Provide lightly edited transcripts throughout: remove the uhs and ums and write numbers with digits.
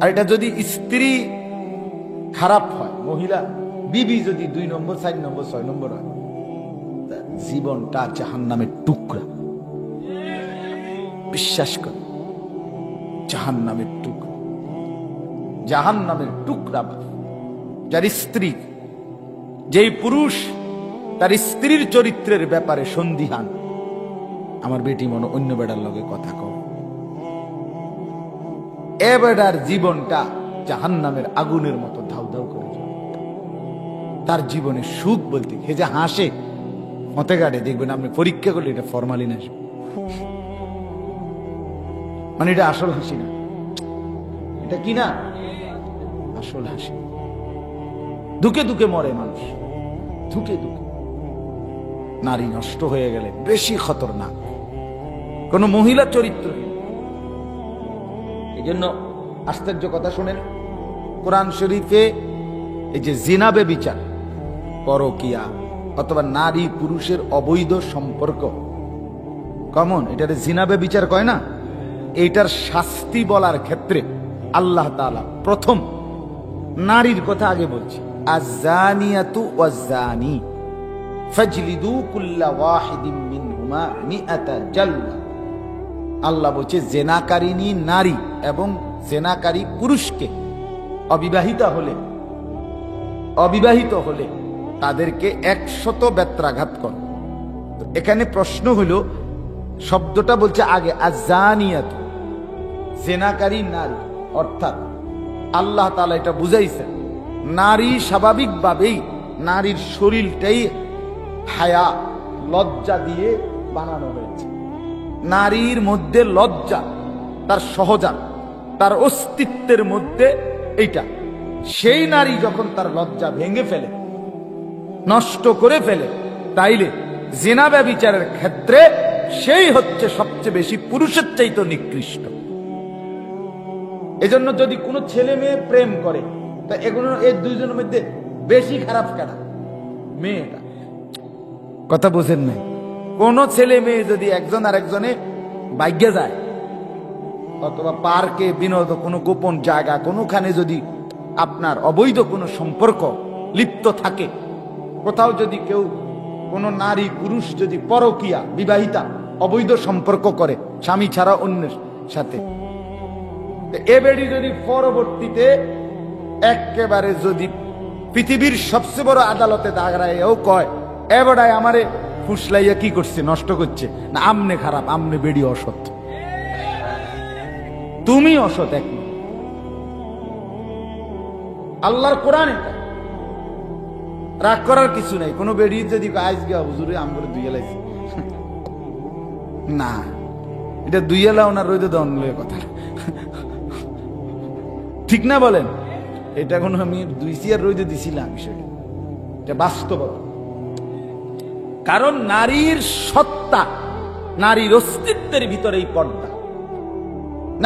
আর এটা যদি স্ত্রী খারাপ হয়, মহিলা বিবি যদি 2 নম্বর 4 নম্বর 6 নম্বর হয়, জীবনটা জাহান্নামের টুকরা। বিশ্বাস কর, জাহান্নামের টুকরা, জাহান্নামের টুকরা। যার স্ত্রী, যেই পুরুষ তার স্ত্রীর চরিত্রের ব্যাপারে সন্দিহান, আমার বেটি মনে অন্য বেড়ার লগে কথা কও, এ বেড়ার জীবনটা জাহান্নামের আগুনের মতো ধাউ ধাউ করে যায়। তার জীবনে সুখ বলতে, হে যে হাসে মতে গাড়ে, দেখবেন আপনি পরীক্ষা করলে এটা ফরমালিন আসবে, মানে এটা আসল হাসি না, এটা কি না আসল হাসি। দুঃখে দুঃখে মরে মানুষ, দুঃখে দুঃখে। নারী নষ্ট হয়ে গেলে বেশি খতরনাক। কোন মহিলা চরিত্র, এই জন্য আশ্চর্য কথা শোনেন, কোরআন শরীফে এই যে জিনাবে বিচার, পরকিয়া অথবা নারী পুরুষের অবৈধ সম্পর্ক কমন, এটার জিনাবে বিচার কয় না, এইটার শাস্তি বলার ক্ষেত্রে আল্লাহ তাআলা প্রথম নারীর কথা আগে বলছে, আয-যানিয়াতু ওয়াজ-যানি ফাজলিদু কুল্লা ওয়াহিদিন মিনহুমা মিআতা জালদা। আল্লাহ বলছে জেনাকারিনী নারী এবং জেনাকারী পুরুষকে অবিবাহিত হলে তাদেরকে 100 বেত্রাঘাত কর। তো এখানে প্রশ্ন হলো, শব্দটা বলছে আগে আয-যানিয়াতু, জেনাকারী নারী, অর্থাৎ আল্লাহ তাআলা এটা বুঝাইছেন নারী স্বাভাবিকভাবেই, নারীর শরীরটাই হায়া, লজ্জা দিয়ে বানানো হয়েছে। নারীর মধ্যে লজ্জা, তার সহজাত, তার অস্তিত্বের মধ্যে এইটা। সেই নারী যখন তার লজ্জা ভেঙে ফেলে, নষ্ট করে ফেলে, তাইলে জিনা ব্যভিচারের ক্ষেত্রে সেই হচ্ছে সবচেয়ে বেশি পুরুষের চাইতে নিকৃষ্ট। এজন্য যদি কোনো ছেলে মেয়ে প্রেম করে, তা এগুলো এই দুইজনের মধ্যে বেশি খারাপ কাটা মেয়েটা। কথা বুঝেন নাই? কোন ছেলে মেয়ে যদি একজন আর একজনে বাইকে যায়, অথবা পার্কে, বিনোদ, কোনো গোপন জায়গা, কোনোখানে যদি আপনার অবৈধ কোনো সম্পর্ক লিপ্ত থাকে, কোথাও যদি কেউ কোনো নারী পুরুষ যদি পরকীয়া, বিবাহিতা অবৈধ সম্পর্ক করে স্বামী ছাড়া অন্যের সাথে, এ বেড়ি যদি পরবর্তীতে একেবারে যদি পৃথিবীর সবচেয়ে বড় আদালতে দাঁড়ায়ও কয়, এ বেড়ায় আমারে ফুসলাইয়া কি করছে, নষ্ট করছে না, আমনে খারাপ, আমনে বেড়ি অসৎ, তুমি অসৎ। এক আল্লাহর কোরআনে রাগ করার কিছু নাই। কোন বেড়ি যদি আজকে হুজুরে আমগুলো দুই এলাইছি, না, এটা দুই এলা ওনার রইতে দেওয়ান কথা, ঠিক না বলেন? এটা কোনো আমি 2 চেয়ার রইতে দিছিলাম, বিষয়টা এটা বাস্তবতা। কারণ নারীর সত্তা, নারীর অস্তিত্বের ভিতরে এই পর্দা।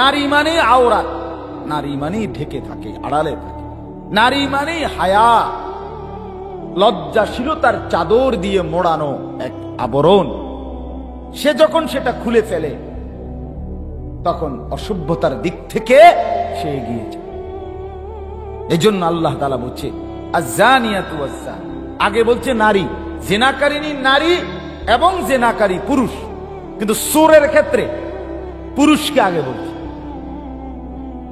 নারী মানে আওরাত, নারী মানে ঢেকে থাকে, আড়ালে থাকে। নারী মানে হায়া, লজ্জাশীলতার চাদর দিয়ে মোড়ানো এক আবরণ। সে যখন সেটা খুলে ফেলে, তখন অসভ্যতার দিক থেকে সে এগিয়ে যায়। এই জন্য আল্লাহ তাআলা বলছে আয-যানিয়াতু ওয়াজ-যানি, আগে বলছে নারী, জিনাকারিনী নারী এবং জিনাকারী পুরুষ, কিন্তু চোরের ক্ষেত্রে পুরুষকে আগে বলছে।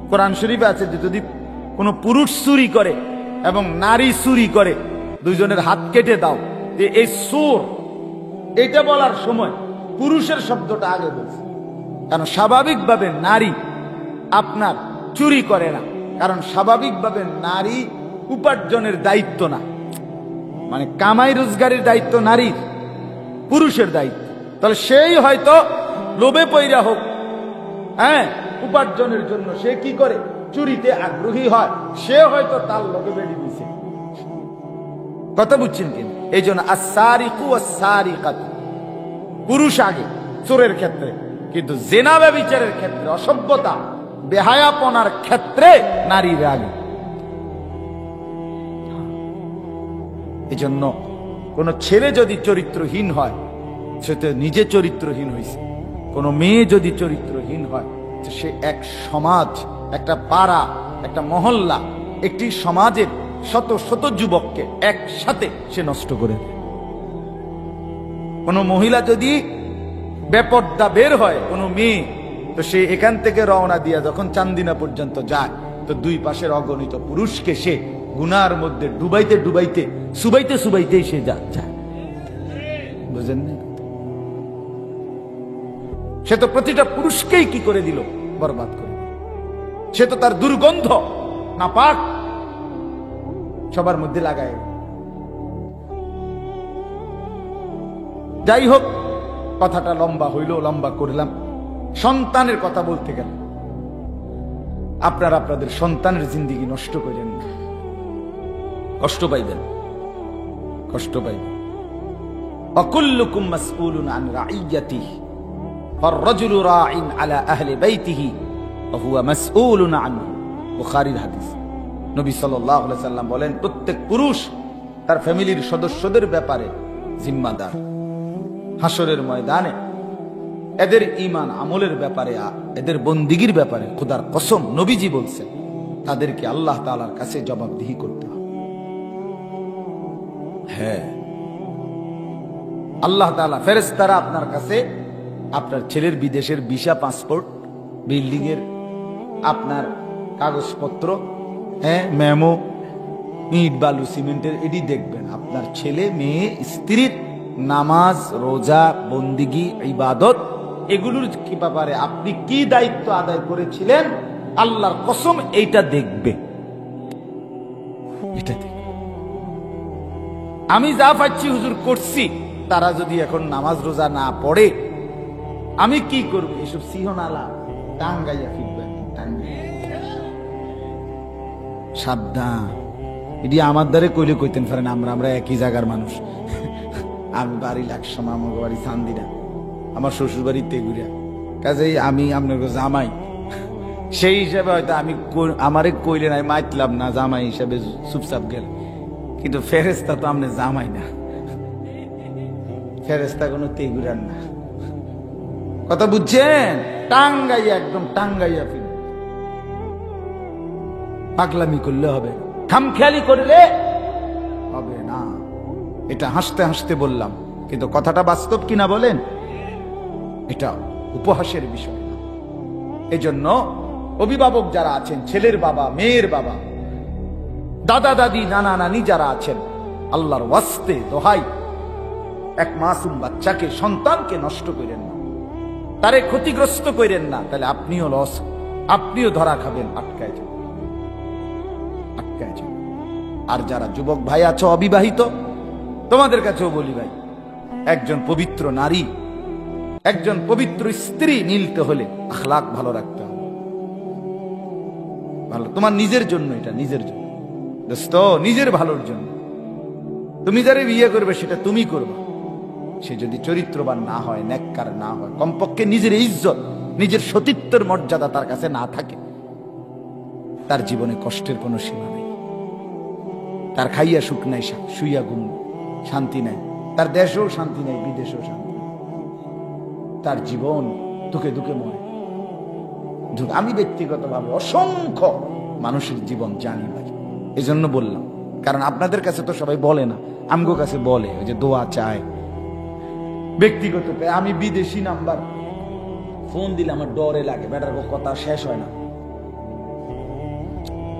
কোরআন শরীফে আছে যে যদি কোনো পুরুষ চুরি করে এবং নারী চুরি করে, দুইজনের হাত কেটে দাও। এই চোর, এটা বলার সময় পুরুষের শব্দটা আগে বলছে, কারণ স্বাভাবিকভাবে নারী আপনার চুরি করে না, কারণ স্বাভাবিকভাবে নারী উপার্জনের দায়িত্ব না, মানে কামাই রোজগারের দায়িত্ব নারীর, পুরুষের দায়িত্ব। তাহলে সেই হয়তো লোভে পইরা হোক, হ্যাঁ, উপার্জনের জন্য সে কি করে, চুরিতে আগ্রহী হয়, সে হয়তো তার লোকে বেড়ি দিছে। কথা বুঝছেন কিনা? এই জন্য আস-সারিকু ওয়াস-সারিকাতু, পুরুষ আগে চোরের ক্ষেত্রে, কিন্তু জিনা ব্যভিচারের ক্ষেত্রে, অসভ্যতা বেহায়াপনার ক্ষেত্রে নারীর আগে। এই জন্য কোন ছেলে যদি চরিত্রহীন হয়, সে তো নিজে চরিত্রহীন হয়েছে। কোন মেয়ে যদি চরিত্রহীন হয়, সে এক সমাজ একটা পাড়া, একটা মহল্লা, একটি সমাজের শত শত যুবককে একসাথে সে নষ্ট করে দেয়। কোন মহিলা যদি বেপর্দা বের হয়, কোন মেয়ে, তো সে এখান থেকে রওনা দিয়া যখন চান্দিনা পর্যন্ত যায়, তো দুই পাশের অগণিত পুরুষকে সে গুনার মধ্যে ডুবাইতে ডুবাইতে সুবাইতে সুবাইতেই সে যায়। বুঝেন না? সে তো প্রতিটা পুরুষকেই কি করে দিল, বরবাদ করে। সে তো তার দুর্গন্ধ নাপাক সবার মধ্যে লাগায়। যাই হোক, কথাটা লম্বা হইল, লম্বা করলাম। সন্তানের কথা বলতে গেল, আপনারা আপনাদের সন্তানের জিন্দেগি নষ্ট করেন না, কষ্ট পাইবেন, কষ্ট পাইবেন। وكلكم مسؤول عن رعيته فالرجل راع على اهل بيته وهو مسؤول عنه। বুখারীর হাদিস। নবী সাল্লাল্লাহু আলাইহি সাল্লাম বলেন, প্রত্যেক পুরুষ তার ফ্যামিলির সদস্যদের ব্যাপারে জিম্মাদার। হাসরের ময়দানে এদের ঈমান আমলের ব্যাপারে, এদের বন্দিগির ব্যাপারে খোদার কসম নবীজি বলছেন, তাদেরকে আল্লাহ তাআলার কাছে জবাবদিহি করতে হবে। হ্যাঁ, আল্লাহ তাআলা ফেরেশতারা আপনার কাছে আপনার ছেলের বিদেশের ভিসা, পাসপোর্ট, বিল্ডিং এর আপনার কাগজপত্র, মেমো, ইট বালু সিমেন্টের, এটি দেখবেন। আপনার ছেলে মেয়ে স্ত্রীর নামাজ, রোজা, বন্দিগি, ইবাদত, এগুলোর কি ব্যাপারে আপনি কি দায়িত্ব আদায় করেছিলেন, আল্লাহর কসম এইটা দেখবে। এটা দেখবে। আমি যা পাচ্ছি হুজুর করছি, তারা যদি এখন নামাজ রোজা না পড়ে আমি কি করব? এসব সিহনালা টাঙ্গাইয়া ফিরবেন। সাবধান, এটি আমার দ্বারে কইলে কইতেন পারেন, আমরা একই জায়গার মানুষ। আমি বাড়ি লাকসমা, আমার বাড়ি চান্দিনা, আমার শ্বশুর বাড়ি তেগুড়িয়া, কাজেই আমি আপনার জামাই, সেই হিসাবে হয়তো আমি আমারে কইলেন আমি মাইতলাম না, জামাই হিসাবে চুপচাপ গেল। কিন্তু ফেরেস্তা তো আপনি জামাই না, ফেরেস্তা কোনো তেগুড়ার না। কথা বুঝছেন? টাঙ্গাইয়া, একদম টাঙ্গাইয়া ফির। পাগলামি করলে হবে, খামখেয়ালি করলে হবে না। এটা হাসতে হাসতে বললাম, কিন্তু কথাটা বাস্তব কিনা বলেন? এটা উপহাসের বিষয় না। এজন্য অভিভাবক যারা আছেন, ছেলের বাবা, মেয়ের বাবা, দাদা দাদি, নানা নানি যারা আছেন, আল্লাহর ওয়াস্তে দোহাই, এক মাসুম বাচ্চাকে, সন্তানকে নষ্ট করেন না, তারে ক্ষতিগ্রস্ত করেন না, তাহলে আপনিও লস, আপনিও ধরা খাবেন, আটকায় যান, আটকায় যান। আর যারা যুবক ভাই আছো, অবিবাহিত, তোমাদের কাছেও বলি ভাই, একজন পবিত্র নারী, একজন পবিত্র স্ত্রী নিলতে হলে আখলাক ভালো রাখতে হবে। ভালো, তোমার নিজের জন্য, এটা নিজের জন্য দোস্ত, নিজের ভালোর জন্য। তুমি যারে বিয়ে করবে সেটা তুমি করবে, সে যদি চরিত্রবান না হয়, নেককার না হয়, কমপক্ষে নিজের ইজ্জত, নিজের সতীত্বের মর্যাদা তার কাছে না থাকে, তার জীবনে কষ্টের কোনো সীমা নেই। তার খাইয়া সুখ নাই, শুইয়া ঘুম শান্তি নাই, তার দেশেও শান্তি নেই, বিদেশেও শান্তি নেই, তার জীবন দুঃখে দুঃখে মরে। আমি ব্যক্তিগতভাবে অসংখ্য মানুষের জীবন জানি ভাই, এই জন্য বললাম। কারণ আপনাদের কাছে তো সবাই বলে না, আমগো কাছে বলে, ওই যে দোয়া চায় ব্যক্তিগত। আমি বিদেশি নাম্বার ফোন দিলে আমার ডরে লাগে, বেটার কথা শেষ হয় না।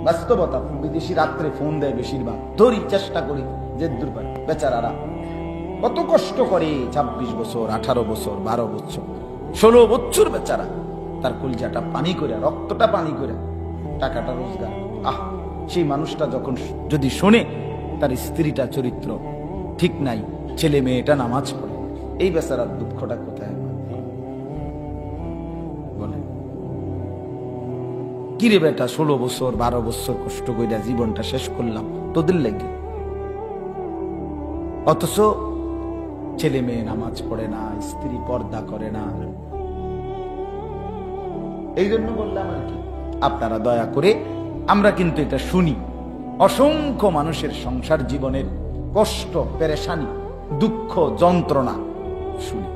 বাস্তবতা, বিদেশি রাত্রে ফোন দেয় বেশিরভাগ, ধরি চেষ্টা করি যে দূর পাই। বেচারারা কত কষ্ট করে, 26 বছর, 18 বছর, 12 বছর, 16 বছর, বেচারা তার কলজাটা পানি করে, রক্তটা পানি করে টাকাটা রোজগার। সেই মানুষটা যখন যদি শোনে তার স্ত্রীটা চরিত্র ঠিক নাই, ছেলে মেয়েটা নামাজ পড়ে, এই বেচারার দুঃখটা কোথায় বলে? কিরে বেটা, 16 বছর 12 বছর কষ্ট করে জীবনটা শেষ করলাম তোদের লেগে, অথচ ছেলে মেয়ে নামাজ পড়ে না, স্ত্রী পর্দা করে না। এই জন্য বললাম আর কি, আপনারা দয়া করে, আমরা কিন্তু এটা শুনি, অসংখ্য মানুষের সংসার জীবনের কষ্ট, পেরেশানি, দুঃখ, যন্ত্রণা শুনি।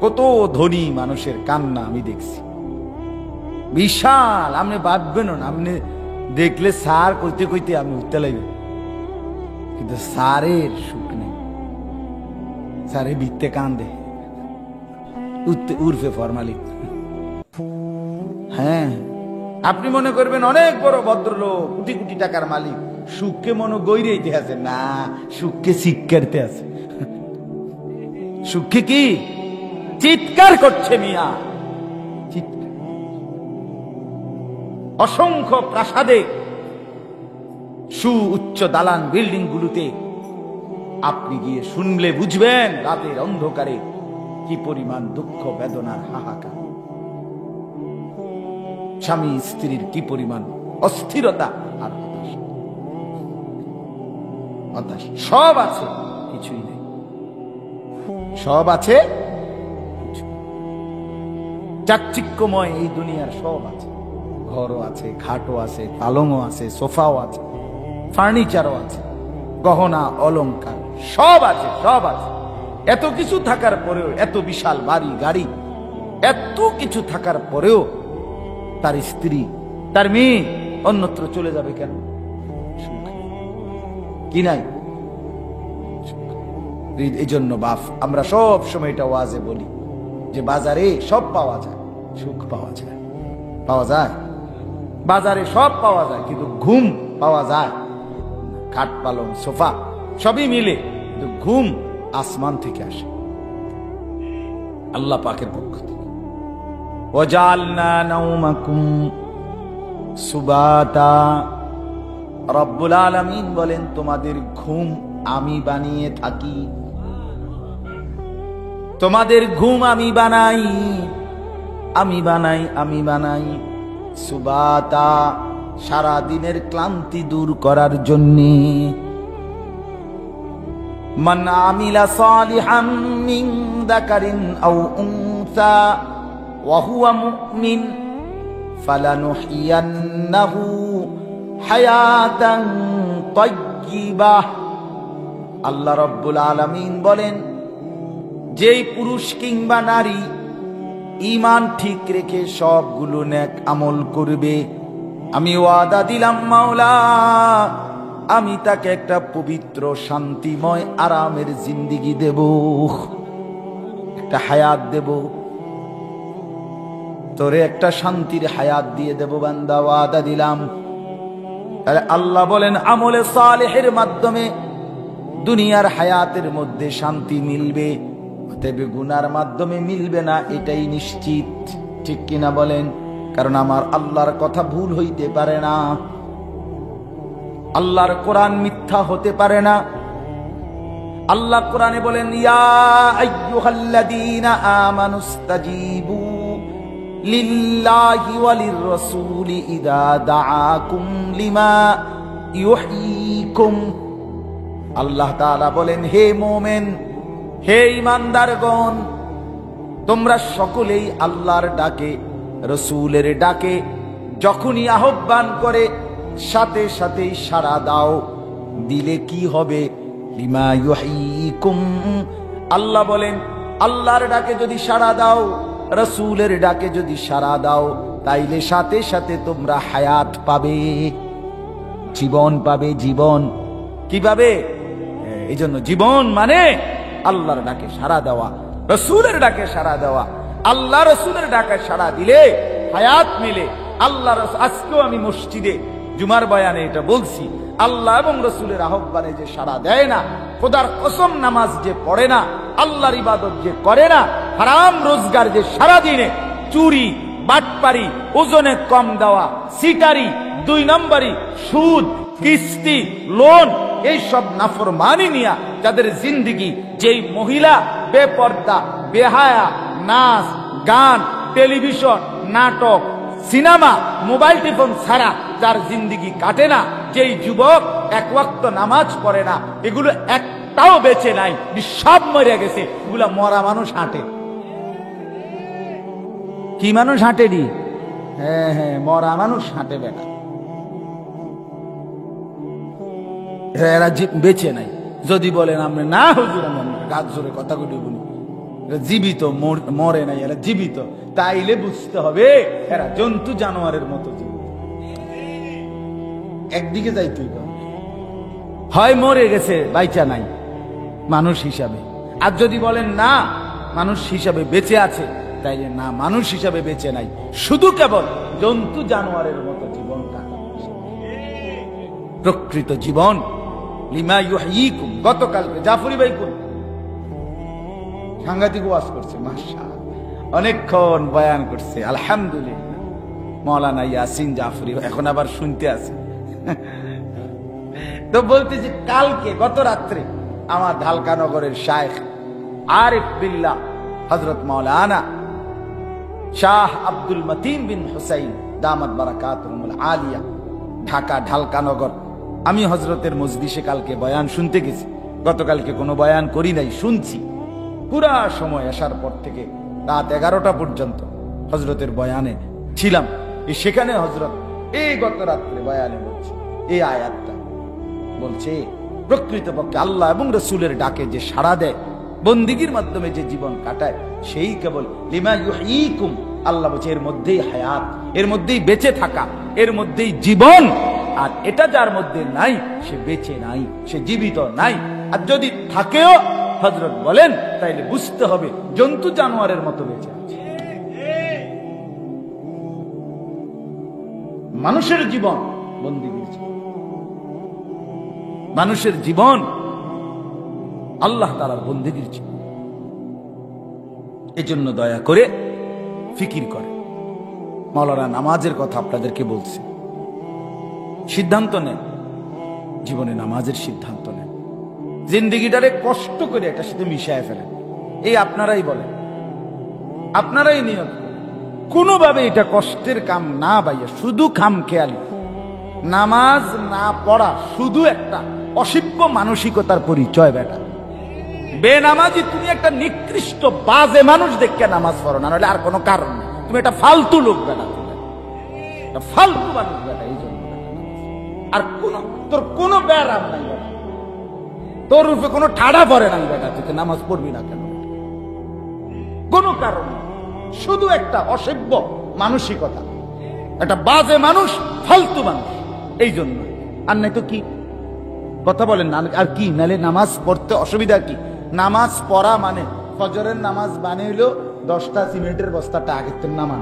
কত ধনী মানুষের কান্না আমি দেখছি, বিশাল, আপনি ভাববেন না, আপনি দেখলে সার কইতে কইতে আমি উঠতে লাগবে, কিন্তু সারের সুখ নেই। সারে ভিত্তে কান্দে উর্ফে ফরমালি। হ্যাঁ, আপনি মনে করবেন অনেক বড় ভদ্রলোক, কোটি কোটি টাকার মালিক, সুখকে মনে গৈরেইতে আছে না, সুখকে শিক্ষার্থে আছে। সুখকে কি চিৎকার করছে মিয়া, অসংখ্য প্রাসাদে, উচ্চ দালান বিল্ডিং গুলোতে আপনি গিয়ে শুনলে বুঝবেন রাতের অন্ধকারে কি পরিমাণ দুঃখ বেদনার হাহাকার, স্বামী স্ত্রীর কি পরিমাণ অস্থিরতা আর হতাশা। সব আছে, কিছুই নেই। সব আছে, চাকচিক্যময় এই দুনিয়ার সব আছে। ঘরও আছে, খাটও আছে, পালংও আছে, সোফাও আছে, ফার্নিচারও আছে, গহনা অলংকার সব আছে, সব আছে। এত কিছু থাকার পরেও, এত বিশাল বাড়ি গাড়ি, এত কিছু থাকার পরেও তার স্ত্রী, তার মেয়ে অন্যত্র চলে যাবে কেন? কি নাই? এই জন্য বাপ, আমরা সব সময় এটা ওয়াজে বলি যে বাজারে সব পাওয়া যায়, সুখ পাওয়া যায়, পাওয়া যায়, বাজারে সব পাওয়া যায়, কিন্তু ঘুম পাওয়া যায়। খাট পালং সোফা সবই মিলে, কিন্তু ঘুম আসমান থেকে আসে, আল্লাহ পাকের পক্ষ থেকে। ওয়াজালনা নাওমাকুম সুবাতা, রব্বুল আলামিন বলেন তোমাদের ঘুম আমি বানিয়ে থাকি, তোমাদের ঘুম আমি বানাই, আমি বানাই, আমি বানাই। সুবাতা, সারা দিনের ক্লান্তি দূর করার জন্য। মান আমিলা সালিহাম মিন যাকারিন আও উনসা ওয়া হুয়া মুমিন ফালানুহইয়ান্নাহু হায়াতান তাইয়্যিবাহ। আল্লাহ রাব্বুল আলামিন বলেন, যেই পুরুষ কিংবা নারী ঈমান ঠিক রেখে সবগুলো নেক আমল করবে, আমি ওয়াদা দিলাম মাওলা, আমি তাকে একটা পবিত্র শান্তিময় আরামের জিন্দেগি দেব, একটা হায়াত দেব, তোরে একটা শান্তির হায়াত দিয়ে দেব বান্দা, ওয়াদা দিলাম। তাহলে আল্লাহ বলেন আমলে সালেহের মাধ্যমে দুনিয়ার হায়াতের মধ্যে শান্তি মিলবে, তবে গুনার মাধ্যমে মিলবে না, এটাই নিশ্চিত। ঠিক কিনা বলেন? কারণ আমার আল্লাহর কথা ভুল হইতে পারে না, আল্লাহর কোরআন মিথ্যা হতে পারে না। আল্লাহ কোরআনে বলেন, ইয়া আইয়ুহাল্লাযীনা আমানুস্তাজীবু লিল্লাহি ওয়ালির রাসূলি ইযা দাআকুম লিমা ইউহয়িকুম। আল্লাহ তাআলা বলেন, হে মুমিন, হে ঈমানদারগণ, তোমরা সকলেই আল্লাহর ডাকে, রাসূলের ডাকে যখনই আহ্বান করে সাথে সাথেই সাড়া দাও। দিলে কি হবে? লিমা ইউহয়িকুম। আল্লাহ বলেন, আল্লাহর ডাকে যদি সাড়া দাও, রাসূলের ডাকে যদি সাড়া দাও, তাইলে সাথে সাথে তোমরা হায়াত পাবে, জীবন পাবে। জীবন কিভাবে? এই জন্য জীবন মানে আল্লাহর ডাকে সাড়া দেওয়া, রাসূলের ডাকে সাড়া দেওয়া। আল্লাহ রাসূলের ডাকে সাড়া দিলে হায়াত মিলে। আল্লাহ, আজকেও আমি মসজিদে জুমার বয়ানে এটা বলছি, আল্লাহ এবং রাসূলের আহ্বানে যে সাড়া দেয় না, খোদার কসম নামাজ যে পড়ে না, আল্লাহর ইবাদত যে করে না, হারাম রোজগার যে সারা দিনে চুরি, বাটপারি, ওজনে কম দেওয়া, সিটারি, 2 নম্বরি, সুদ, কিস্তি, লোন, এই সব নাফরমানি নিয়া যাদের জিন্দেগি, যেই মহিলা বেপর্দা, বেহায়া, নাচ গান, টেলিভিশন, নাটক, সিনেমা, মোবাইল টিফোন ছাড়া যার জিন্দেগি কাটে না, যেই যুবক এক ওয়াক্ত নামাজ পড়ে না, এগুলো একটাও বেঁচে নাই, সব মরে গেছে। এগুলা মরা মানুষ হাঁটে। কি মানুষ হাঁটে? দি হ্যাঁ হ্যাঁ, মরা মানুষ হাঁটে বেটা, এরা বেঁচে নাই। যদি বলেন আপনি, না হুজুর, আমি গাছ জোরে কথা বলি, জীবিত, মরে নাই, এরা জীবিত। তাইলে বুঝতে হবে এরা জন্তু জানোয়ারের মতো জীবিত। একদিকে যাইতেই হয় মরে গেছে, বাইচা নাই মানুষ হিসাবে। আর যদি বলেন না মানুষ হিসাবে বেঁচে আছে, তাইলে না মানুষ হিসাবে বেঁচে নাই, শুধু কেবল জন্তু জানোয়ারের মতো জীবন কাটাচ্ছে। প্রকৃত জীবন লিমা ইউহয়িকুম। গতকালকে জাফরি ভাই কোন সাংঘাতিক ওয়াজ করছে, মাশাআল্লাহ, অনেকক্ষণ বয়ান করছে, আলহামদুলিল্লাহ। মাওলানা ইয়াসিন জাফরি এখন আবার শুনতে আছে। তো বলতেছি কালকে গত রাত্রে আমার ঢালকানগরের শায়েখ আরিফ বিল্লাহ হযরত মাওলানা শাহ আব্দুল মতিন বিন হুসাইন দামাত বারাকাতুহুল আলিয়া, ঢাকা ঢালকানগর। আমি হযরতের মজলিসে কালকে বয়ান শুনতে গেছি। গতকালকে কোনো বয়ান করি নাই, শুনছি পুরা সময়, আসার পর থেকে রাত 11টা পর্যন্ত হযরতের বয়ানে ছিলাম। সেখানে হযরত এই গত রাত্রে বয়ানে বলছে এই আয়াতটা, বলছে প্রকৃতপক্ষে আল্লাহ এবং রাসূলের ডাকে যে সাড়া দেয়, বন্দিগির মাধ্যমে যে জীবন কাটায়, সেই কেবল লিমা ইউহয়িকুম। আল্লাহ বলছে এর মধ্যেই হায়াত, এর মধ্যেই বেঁচে থাকা, এর মধ্যেই জীবন। আর এটা যার মধ্যে নাই, সে বেঁচে নাই, সে জীবিত নাই। আর যদি থাকেও, হযরত বলেন, তাইলে বুঝতে হবে জন্তু জানোয়ারের মতো বেঁচে আছে। মানুষের জীবন বন্দিগির জীবন, মানুষের জীবন আল্লাহ তাআলার বন্দিগির জীবন। এজন্য দয়া করে ফিকির করে। মাওলানা নামাজের কথা আপনাদেরকে বলছি, সিদ্ধান্ত নেন, জীবনে নামাজের সিদ্ধান্ত নেন। জিন্দেগিটারে কষ্ট করে এটার সাথে মিশায় ফেলেন। এই আপনারাই বলেন, আপনারাই নিয়ত কোনোভাবে এটা কষ্টের কাম না বাইয়া, শুধু খাম খেয়ালি নামাজ না পড়া শুধু একটা অসভ্য মানসিকতার পরিচয়। বেটা বেনামাজি, তুমি একটা নিকৃষ্ট বাজে মানুষ দেখে নামাজ পড়ো না, নাহলে আর কোনো কারণ নেই। তুমি একটা ফালতু লোক বেটা, তুমি ফালতু মানুষ বেটা। এই জন্য আর তোর কোনো ব্যারাম নাই বেটা, তোর রূপে কোনো ঠাড়া পড়ে নাই বেটা, তুই নামাজ পড়বি না কেন? কোনো কারণ নেই, শুধু একটা অসভ্য মানসিকতা, একটা বাজে মানুষ, ফালতু মানুষ। এই জন্য আর নাই তো কি কথা বলেন না, আর কি? নালে নামাজ পড়তে অসুবিধা কি? নামাজ পড়া মানে ফজরের নামাজ বানাইলো 10টা সিমেন্টের বস্তাটা আগের তো নামান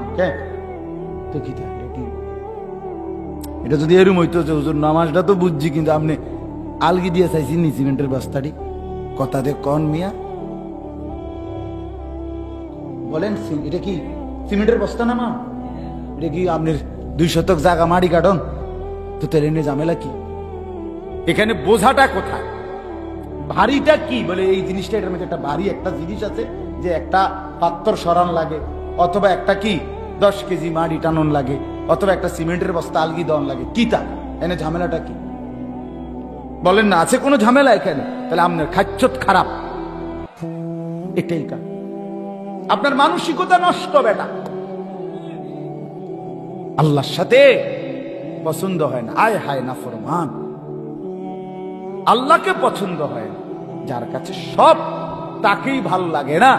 তো কি থাকে কি? এটা যদি এরম হইতো যে হুজুর নামাজটা তো বুঝছি, কিন্তু আপনি আলগি দিয়ে চাইছি নি সিমেন্টের বস্তাটি, কথা দিয়ে কন মিয়া বলেন, এটা কি সিমেন্টের বস্তা নামা? এটা কি আপনার 2 শতক জায়গা মাড়ি কাটন? তো তেলে নিয়ে ঝামেলা কি? এখানে বোঝাটা কোথায়, ভারীটা কি? বলে এই জিনিসটা, এটার মধ্যে একটা ভারী একটা জিনিস আছে, যে একটা পাত্তর সরান লাগে, অথবা একটা কি 10 কেজি মাড়ি টানন লাগে, অথবা একটা সিমেন্টের বস্তা আলগি দন লাগে। কি তা এনে ঝামেলাটা কি বলেন না? আছে কোনো ঝামেলা এখানে? তাহলে আপনার খাচ্ছত খারাপ, এটাই কাজ। আপনার মানসিকতা নষ্ট বেটা, আল্লাহর সাথে পছন্দ হয় না। আয় হায় নাফরমান, আল্লাহকে পছন্দ হয় না। যার কাছে সব, তাকেই ভাল লাগে না।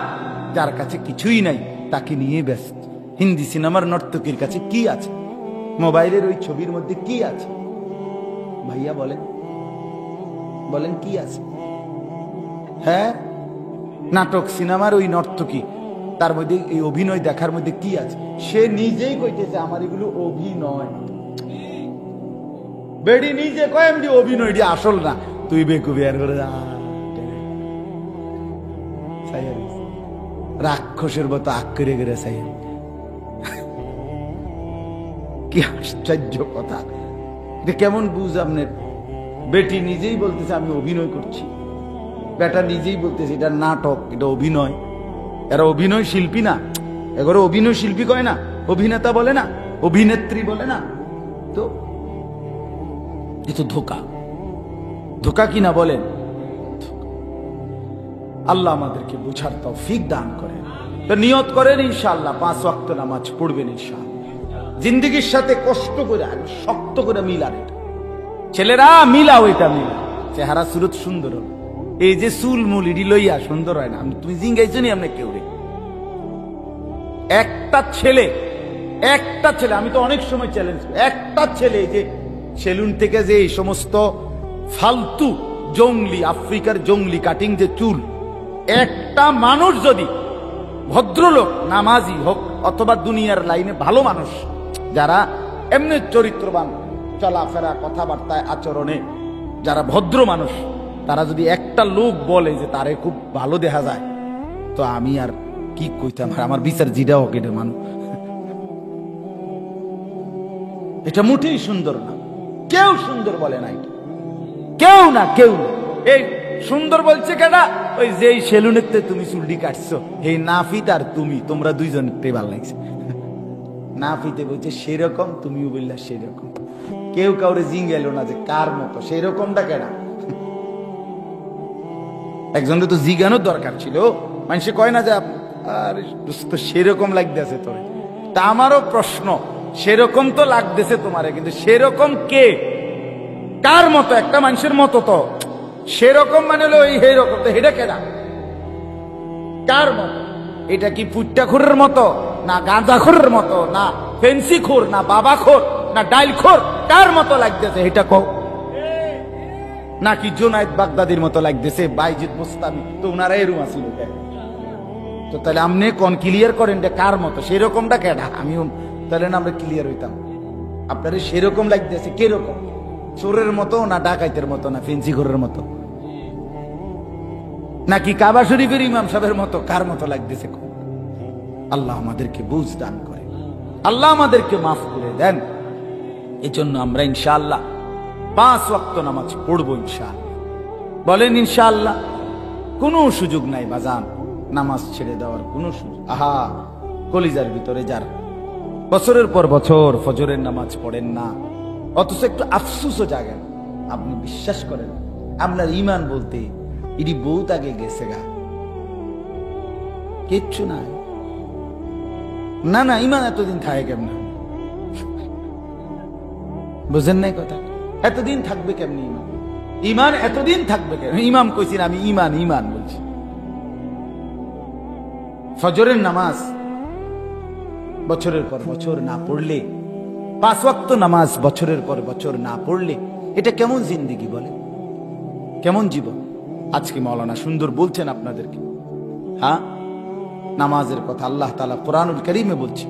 যার কাছে কিছুই নাই, তাকে নিয়ে ব্যস্ত। হিন্দি সিনেমার নর্তকীর কাছে কি আছে? মোবাইলের ওই ছবির মধ্যে কি আছে? ভাইয়া বলেন, বলেন কি আছে? হ্যাঁ, নাটক সিনেমার ওই নর্তকী, তার মধ্যে এই অভিনয় দেখার মধ্যে কি আছে? সে নিজেই কইতেছে আমার এগুলো অভিনয়। বেডি নিজে কয় এমনি অভিনয়টি আসল না, তুই বেকুবি আর করে রাক্ষসের মতো আগ করে করে চাই। কি আশ্চর্য কথা! এটা কেমন বুঝ আপনার? বেটি নিজেই বলতেছে আমি অভিনয় করছি, বেটা নিজেই বলতেছে এটা নাটক, এটা অভিনয়। এরা অভিনয় শিল্পী না, এগুলো অভিনয় শিল্পী কয় না, অভিনেতা বলে না, অভিনেত্রী বলে না। তো এ তো ধোকা, ধোকা কি না বলেন? আল্লাহ আমাদেরকে বুঝার তৌফিক দান করেন। তো নিয়ত করেন ইনশাআল্লাহ 5 ওয়াক্ত নামাজ পড়বেন ইনশাআল্লাহ। জিন্দেগির সাথে কষ্ট করে শক্ত করে মিলান। এটা ছেলেরা মিলাও, এটা মিলা। চেহারা সুরত সুন্দর, এই যে চুল মুল ইডি লইয়া সুন্দর হয় না। তুমি জিঙ্গাইছো নি আপনি কেউ রে? একটা ছেলে আমি তো অনেক সময় চ্যালেঞ্জ, একটা ছেলে যে সেলুন থেকে যে এই সমস্ত ফালতু জঙ্গলি আফ্রিকার জঙ্গলি কাটিং যে চুল, একটা মানুষ যদি ভদ্রলোক নামাজি হোক অথবা দুনিয়ার লাইনে ভালো মানুষ যারা এমনি চরিত্রবান, চলাফেরা কথাবার্তায় আচরণে যারা ভদ্র মানুষ, তারা যদি একটা লোক বলে যে তারে খুব ভালো দেখা যায়, তো আমি আর কি কইতাম, আমার বিচার জিরা হোক এটা মানুষ। এটা মোটেই সুন্দর না, কেউ সুন্দর বলে না, কেউ না। এই সুন্দর বলছে কেনা? ওই যেই সেলুনেতে তুমি চুলটি কাটছো, এই নাফিত আর তুমি, তোমরা দুইজনতে ভালো লাগছে। নাফিতে বলছে সেরকম, তুমিও বললা সেরকম। কেউ কাউরে জিঙ্গেল না যে কার মতো, সেরকমটা কেনা? একজনের তো জিগানোর দরকার ছিল। মানুষে কয় না যে আরে দোস্ত সেরকম লাগতেছে তোরে। তা আমারও প্রশ্ন, সেরকম তো লাগতেছে তোমারে, কিন্তু সেরকম কে, কার মতো? একটা মানুষের মতো তো। সেরকম মানে হলো এই রকম, তো এটা কেনা? কার মতো? এটা কি পুট্টাখোরের মতো, না গাঁজাখোরের মতো, না ফেন্সিখোর, না বাবাখোর, না ডাইলখোর? কার মতো লাগতেছে এটা কও? নাকি জুনায়েদ বাগদাদির মতো লাগতেছে, বাইজিদ মুস্তামি? তো উনারা এরকম আসিল। তো তাহলে আপনি কোন ক্লিয়ার করেন যে কার মতো, সেরকমটা কেডা? আমিও তাহলে না আমরা ক্লিয়ার হইতাম। আপনার সেরকম লাগতেছে কিরকম? চোরের মতো, না ডাকাইতের মতো, না ফেন্সিখোরের মতো, নাকি কাবা শরীফের ইমাম সাহেবের মতো? কার মতো লাগতেছে? আল্লাহ আমাদেরকে বুঝ দান করে, আল্লাহ আমাদেরকে মাফ করে দেন। এজন্য আমরা ইনশাআল্লাহ 5 ওয়াক্ত নামাজ পড়বো ইনশাআল্লাহ। বলেন ইনশাআল্লাহ। কোনো সুযোগ নাই বাজান নামাজ ছেড়ে দেওয়ার, কোনো সুযোগ। আহা, কলিজার ভিতরে যার বছরের পর বছর ফজরের নামাজ পড়েন না, অথচ একটু আফসুসও জাগেন। আপনি বিশ্বাস করেন, আপনার ইমান বলতে এটি বহুত আগে গেছে গা, কিচ্ছু নাই। না ইমান এতদিন থাকে কেমন? বুঝেন নাই কথা? এতদিন থাকবে কেমনি ইমান? ইমান এতদিন থাকবে কেন? ইমাম কইছি না, আমি ইমান বলছি। ফজরের নামাজ বছরের পর বছর না পড়লে, 5 ওয়াক্ত নামাজ বছরের পর বছর না পড়লে, এটা কেমন জিন্দেগি বলে? কেমন জীবন? আজকে মাওলানা সুন্দর বলছেন আপনাদেরকে, হ্যাঁ, নামাজের কথা আল্লাহ তাআলা কোরআনুল কারীমে বলছে,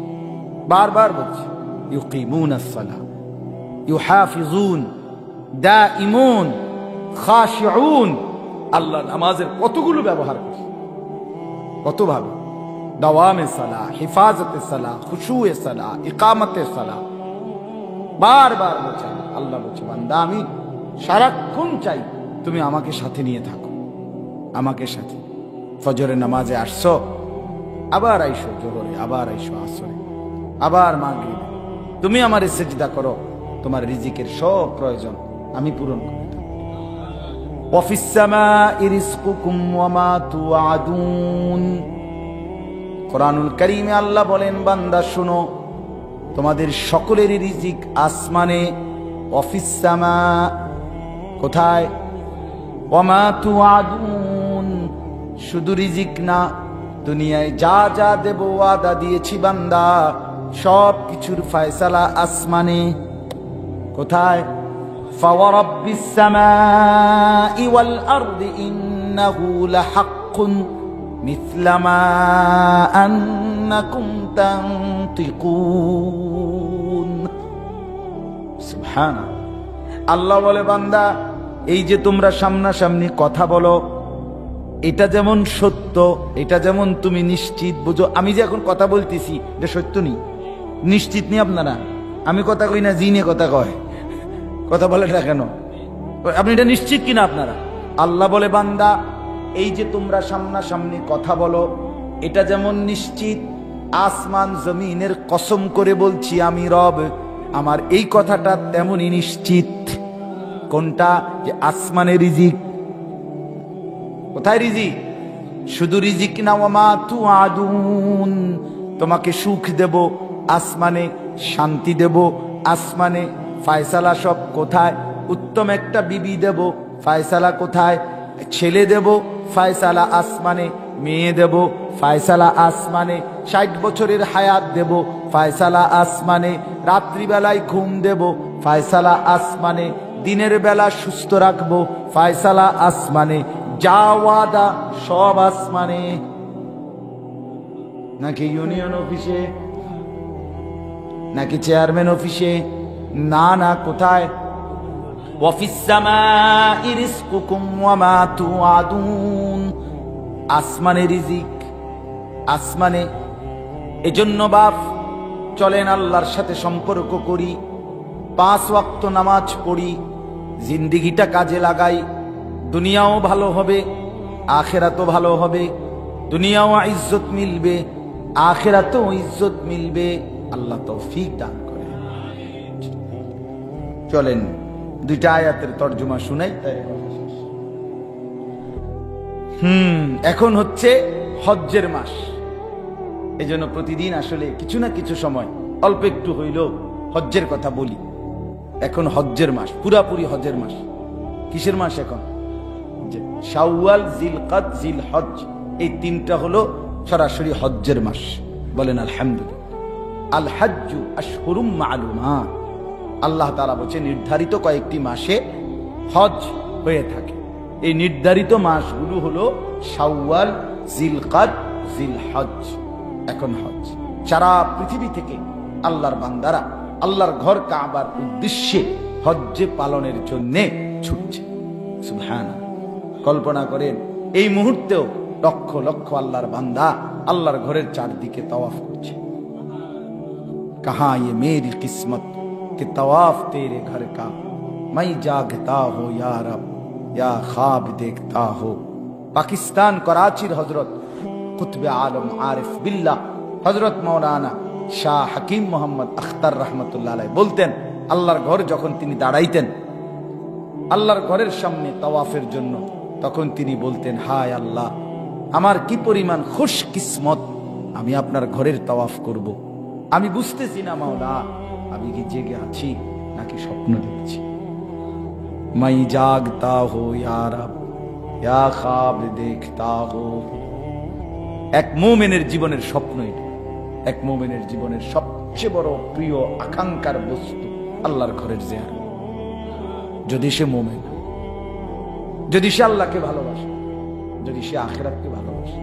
বারবার বলছে, ইউকিমুনাস সালাহ, ইউহাফিজুন, দাঈমুন, খাশিউন। আল্লাহ নামাজের কতগুলো ব্যবহার করছে, কতভাবে। দাওয়ামে সালাহ, হিফাজতে সালাহ, খুশুয়ে সালাহ, ইকামতে সালাহ, বারবার বলছে। আল্লাহ বলছে, বান্দা আমি সারাক্ষণ চাই তুমি আমাকে সাথে নিয়ে থাকো, আমাকে সাথে। ফজরের নামাজে আসছো, আবার আইসো জোহরে, আবার আইসো আসরে, আবার মাগরিবে। তুমি আমারে সিজদা করো, তোমার রিজিকের সব প্রয়োজন আমি পূরণ করি। ওয়াফিস সামাই রিজকুকুম ওয়া মা তুআদুন। কোরআনুল কারীমে আল্লাহ বলেন, বান্দা শুনো, তোমাদের সকলেরই রিজিক আসমানে। ওয়াফিস সামা, কোথায়? ওয়া মা তুআদুন। শুধু রিজিক না, দুনিয়ায় যা যা দেব ওয়াদা দিয়েছি বান্দা, সব কিছুর ফয়সালা আসমানে। কোথায়? ফাওয়ারাব্বিস সামাই ওয়াল আরদি ইন্নাহু লাহাক্কুন মিথলা মা আন্নাকুম তানতিকুন। সুবহানাল্লাহ। আল্লাহ বলে, বান্দা এই যে তোমরা সামনাসামনি কথা বলো, এটা যেমন সত্য, এটা যেমন তুমি নিশ্চিত বুঝো। আমি যে এখন কথা বলতেছি এটা সত্য নেই, নিশ্চিত নেই আপনারা? আমি কথা কই না, জিনে কথা কয়, কথা বলে না কেন? আপনি এটা নিশ্চিত কিনা আপনারা? আল্লাহ বলে, বান্দা এই যে তোমরা সামনাসামনি কথা বলো, এটা যেমন নিশ্চিত, আসমান জমিনের কসম করে বলছি আমি রব, আমার এই কথাটা তেমনই নিশ্চিত। কোনটা? যে আসমানে রিজিক। কোথায় রিজিক? শুধু রিজিক না, ওয়া মা তুআদুন, তোমাকে সুখ দেব আসমানে, শান্তি দেব আসমানে। ফয়সালা সব কোথায়? উত্তম একটা বিবি দেব, ফয়সালা কোথায়? ছেলে দেব, ফায়সালা আসমানে। মেয়ে দেব, ফায়সালা আসমানে। 60 বছরের হায়াত দেব, ফায়সালা আসমানে। রাত্রিবেলায় ঘুম দেব, ফায়সালা আসমানে। দিনের বেলা সুস্থ রাখবো, ফায়সালা আসমানে। যা ওয়াদা সব আসমানে। নাকি ইউনিয়ন অফিসে, নাকি চেয়ারম্যান অফিসে? না না, কোথায়? ওয়াফিস সামাই রিজকুকুম ওয়া মা তুআদুন। আসমানে রিজিক, আসমানে। এজন্য বাপ চলেন আল্লাহর সাথে সম্পর্ক করি, 5 ওয়াক্ত নামাজ পড়ি, জিন্দেগিটা কাজে লাগাই। দুনিয়াও ভালো হবে, আখিরাতও ভালো হবে। দুনিয়াও ইজ্জত মিলবে, আখিরাতেও ইজ্জত মিলবে। আল্লাহ তৌফিক দান করে। চলেন 2টা আয়াতের তরজমা শুনাই, তাই কথা শেষ। এখন হচ্ছে হজ্জের মাস। এজন্য প্রতিদিন আসলে কিছু না কিছু সময় অল্প একটু হইলেও হজ্জের কথা বলি। এখন হজ্জের মাস, পুরাপুরি হজ্জের মাস। কিসের মাস এখন? শাওয়াল, জিলকাদ, জিলহজ, এই 3টা হলো সরাসরি হজ্জের মাস। বলেন আলহামদুলিল্লাহ। আল হাজ্জু আশহুরুম মালুমাত। আল্লাহ তাআলা বলেন নির্ধারিত কয়েকটি মাসে হজ হয়ে থাকে। এই নির্ধারিত মাসগুলো হলো শাওয়াল, জিলকাদ, জিলহজ। এখন হজ সারা পৃথিবী থেকে আল্লাহর বান্দারা আল্লাহর ঘর কাবার উদ্দেশ্যে হজ্জে পালনের জন্য ছুটছে। সুবহানাল্লাহ। কল্পনা করেন এই মুহূর্তেও লক্ষ লক্ষ আল্লাহর বান্দা আল্লাহর ঘরের চারদিকে তাওয়াফ করছে। कहां ये मेरी किस्मत कि तवाफ तेरे घर का, मैं जागता हो या रब या ख्वाब देखता हो। पाकिस्तान कराचीर हजरत कुतुब आलम आरिफ बिल्लाह हजरत मौलाना शाह हकीम मोहम्मद अख्तर रहमतुल्लाह अलैह बोलतेन, আল্লাহর ঘর যখন তিনি দাঁড়াইতেন আল্লাহর ঘরের সামনে তাওয়াফের জন্য, তখন তিনি বলতেন, হায় আল্লাহ, আমার কি পরিমাণ খুশ কিসমত, আমি আপনার ঘরের তাওয়াফ করব। আমি বুঝতেছি না মাওলা, আমি কি জেগে আছি নাকি স্বপ্ন দেখছি। মাই জাগতা হো ইয়া রব ইয়া খ্বাব দেখতা হো। এক মুমিনের জীবনের স্বপ্ন এটা। এক মুমিনের জীবনের সবচেয়ে বড় প্রিয় আকাঙ্ক্ষার বস্তু আল্লাহর ঘরের জিয়ারত। যদি সে মুমিন, যদি সে আল্লাহকে ভালোবাসে, যদি সে আখিরাতকে ভালোবাসে,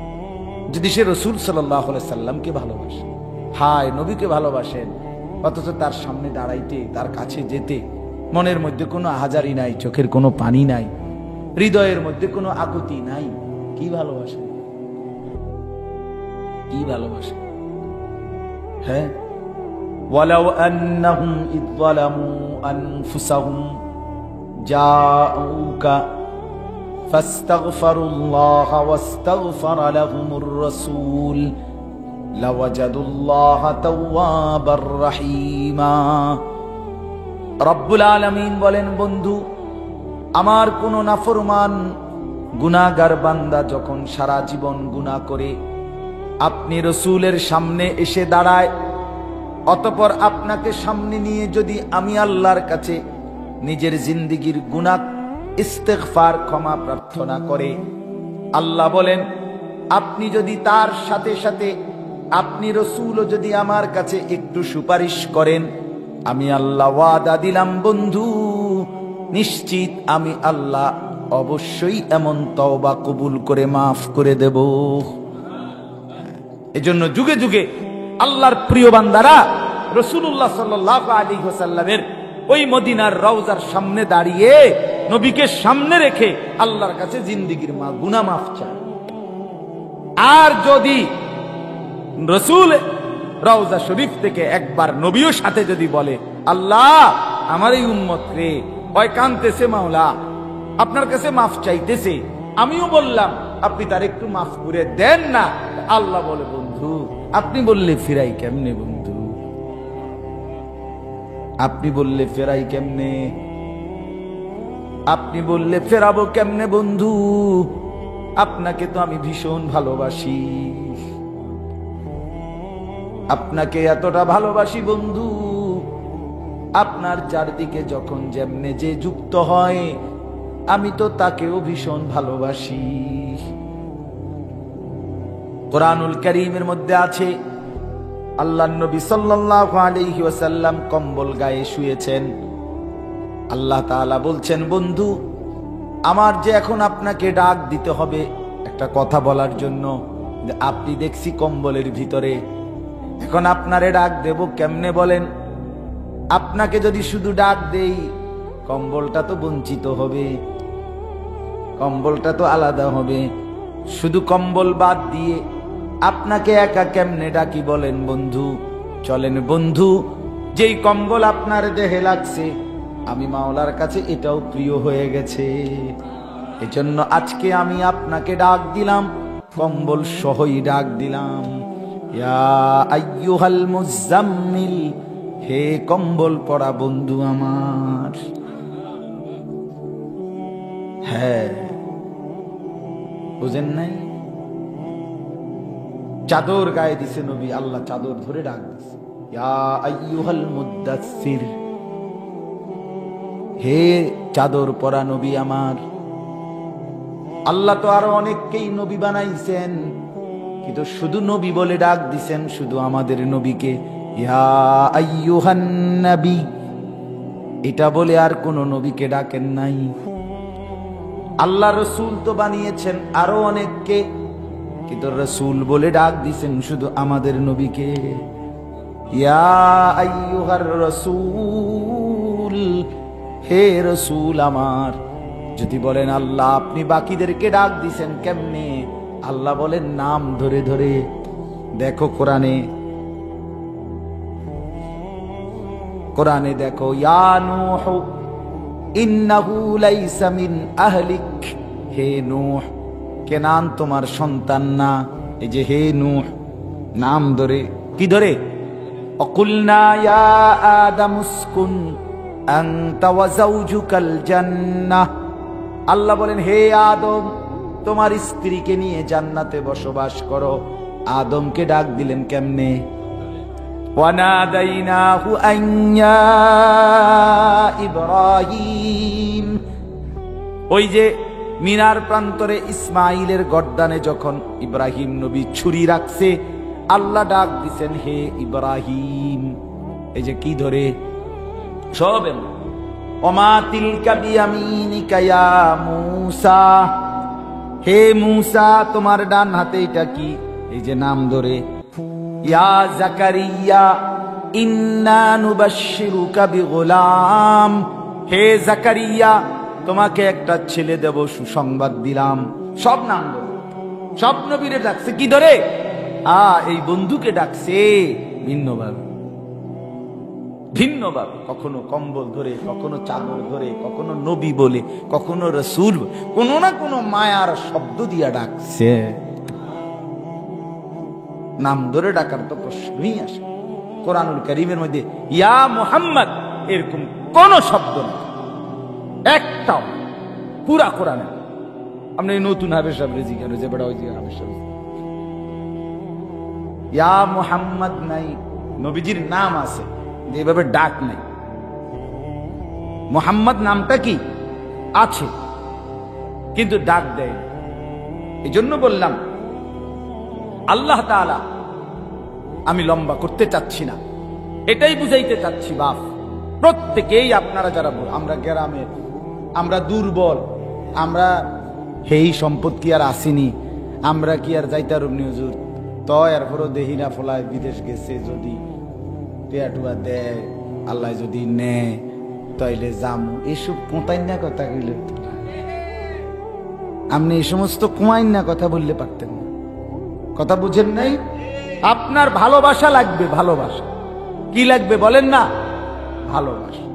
যদি সে রাসূল সাল্লাল্লাহু আলাইহি সাল্লামকে ভালোবাসে, হায় নবীকে ভালোবাসেন, অথচ তার সামনে দাঁড়াইতে, তার কাছে যেতে মনের মধ্যে কোনো আহাজারি নাই, চোখের কোনো পানি নাই, হৃদয়ের মধ্যে কোনো আকুতি নাই। কি ভালোবাসে, কি ভালোবাসে? হ্যাঁ, ওয়ালাউ আন্নাহুম ইয যালামু আনফুসাহুম জাউকা ফাস্তাগফিরুল্লাহ ওয়াস্তাগফারা লাহুমুর রাসূল লাওয়াজাদুল্লাহ তাওয়াবার রহিমা। রব্বুল আলামিন বলেন, বন্ধু, আমার কোন নাফরমান গুনাহগার বান্দা যখন সারা জীবন গুনাহ করে আপনি রাসূলের সামনে এসে দাঁড়ায়, অতঃপর আপনাকে সামনে নিয়ে যদি আমি আল্লাহর কাছে নিজের জিন্দেগীর গুনাহ ইস্তেগফার, ক্ষমা প্রার্থনা করে, আল্লাহ বলেন আপনি যদি তার সাথে সাথে আপনি রাসূলও যদি আমার কাছে একটু সুপারিশ করেন, আমি আল্লাহ ওয়াদা দিলাম বন্ধু, নিশ্চিত আমি আল্লাহ অবশ্যই এমন তওবা কবুল করে মাফ করে দেব। এজন্য যুগে যুগে আল্লাহর প্রিয় বান্দারা রাসূলুল্লাহ সাল্লাল্লাহু আলাইহি ওয়াসাল্লামের ওই মদিনার রওজার সামনে দাঁড়িয়ে নবীকে সামনে রেখে আল্লাহর কাছে জিন্দেগীর গুনাহ মাফ চায়। আর যদি রাসূল রওজা শরীফ থেকে একবার নবীও সাথে যদি বলে, আল্লাহ আমার এই উম্মত রে ওই কাঁদতেছে, মাওলা আপনার কাছে মাফ চাইতেছে, আমিও বললাম আপনি তার একটু মাফ করে দেন না, আল্লাহ বলে, বন্ধু আপনি বললে ফিরাই কেমনে বন্ধু, আপনি বললে ফেরাই কেমনে, আপনি বললে ফেরাবো কেমনে বন্ধু, আপনাকে তো আমি ভীষণ ভালোবাসি, আপনাকে এতটা ভালোবাসি বন্ধু, আপনার চারদিকে যখন যেমনে যে যুক্ত হয় আমি তো তাকেও ভীষণ ভালোবাসি। কোরআনুল কারীমের মধ্যে আছে আল্লাহর নবী সাল্লাল্লাহু আলাইহি ওয়াসাল্লাম কম্বল গায়ে শুয়েছেন। আল্লাহ তাআলা বলছেন, বন্ধু আমার যে এখন আপনাকে ডাক দিতে হবে একটা কথা বলার জন্য, আপনি দেখছি কম্বলের ভিতরে, এখন আপনারে ডাক দেব কেমনে বলেন? আপনাকে যদি শুধু ডাক দেই কম্বলটা তো বঞ্চিত হবে, কম্বলটা তো আলাদা হবে। শুধু কম্বল বাদ দিয়ে আপনাকে একা কেমনে ডাকি বলেন বন্ধু? চলেন বন্ধু, যেই কম্বল আপনার দেহে লাগছে আমি মাওলার কাছে এটাও প্রিয় হয়ে গেছে, এজন্য আজকে আমি আপনাকে ডাক দিলাম, কম্বল সহই ডাক দিলাম। ইয়া আইয়ুহাল মুজাম্মিল, হে কম্বল পরা বন্ধু আমার। হ্যাঁ, বুঝেন নাই? চাদর গায়ে দিছে নবী, আল্লাহ চাদর ধরে ডাক দিছে, ইয়া আইয়ুহাল মুদাসসির, হে চাদর পরা নবী আমার। আল্লাহ তো আরো অনেককেই নবী বানাইছেন, কিন্তু শুধু নবী বলে ডাক দিছেন শুধু আমাদের নবীকে, ইয়া আইয়ুহান নবী, এটা বলে আর কোন নবীকে ডাকেন নাই। আল্লাহ রসুল তো বানিয়েছেন আরো অনেককে, কিন্তু রসুল বলে ডাক দিছেন শুধু আমাদের নবীকে, ইয়া আইয়ুহার রসুল, হে রসুল আমার। যদি বলেন আল্লাহ আপনি বাকিদেরকে ডাক দিছেন কেমনে? আল্লাহ বলেন নাম ধরে ধরে। দেখো কোরআনে দেখো, ইয়া নূহ ইন্নাহু লাইসা মিন আহলিক, হে নূহ, কেনান তোমার সন্তান না। এই যে হে নূহ, নাম ধরে, কি ধরে? অকুলনা ইয়া আদম উসকুন আনতা ওয়া যাওজুকাল জান্নাহ। আল্লাহ বলেন হে আদম, তোমার স্ত্রীকে নিয়ে জান্নাতে বসবাস করো। আদমকে ডাক দিলেন কেমনে? ওয়ানাদাইনাহু আন ইয়া ইব্রাহিম, ওই যে মিনার প্রান্তরে ইসমাইলের গর্দানে যখন ইব্রাহিম নবী ছুরি রাখছে, আল্লাহ ডাক দিছেন হে ইব্রাহিম। এই যে কি ধরে? সব ওমা তিলকা বিয়ামিনিকা ইয়া মূসা, হে মূসা তোমার ডান হাতে এটা কি? এই যে নাম ধরে। ইয়া জাকারিয়া ইন্না নুবাশশিরুকা বিগুলাম, হে জাকারিয়া তোমাকে একটা ছেলে দেব, সুসংবাদ দিলাম। সব নাম ধরে, সব নবীরে ডাকছে কি ধরে? এই বন্ধুকে ডাকছে ভিন্নভাবে, ভিন্নভাবে। কখনো কম্বল ধরে, কখনো চাদর ধরে, কখনো নবী বলে, কখনো রসুল, কোনো না কোনো মায়ার শব্দ দিয়া ডাকছে। নাম ধরে ডাকার তো প্রশ্নই আসে। কোরআনুল কারীমের মধ্যে ইয়া মুহাম্মদ এরকম কোন শব্দ নেই, একটাও পুরা কোরআনে। আপনি নতুন হাফেজ সাহেব রেজি কেন যে বড় হয়েছে হাফেজ সাহেব, ইয়া মুহাম্মদ নাই, নবীজির নাম আছে যেভাবে ডাক নাই। মুহাম্মদ নামটা কি আছে কিন্তু ডাক দেয়। এই জন্য বললাম আল্লাহ তাআলা, আমি লম্বা করতে চাচ্ছি না, এটাই বুঝাইতে চাচ্ছি বাপ প্রত্যেকেই, আপনারা যারা আমরা গ্রামে, আমরা দুর্বল, আমরা হেই সম্পদ কি আর আসেনি, আমরা কি আর যাইতারুম নি হুজুর, তো এরপরও দেহি না ফলায় বিদেশ গেছে, যদি টেয়াটুয়া দেয় আল্লাহ যদি নেয় তাইলে যামু, এসব কোঁতাই না কথা কইলে আপনি এই সমস্ত কুমাইন না কথা বললে পারতেন না। কথা বুঝেন নাই? আপনার ভালোবাসা লাগবে, ভালোবাসা কি লাগবে বলেন না? ভালোবাসা।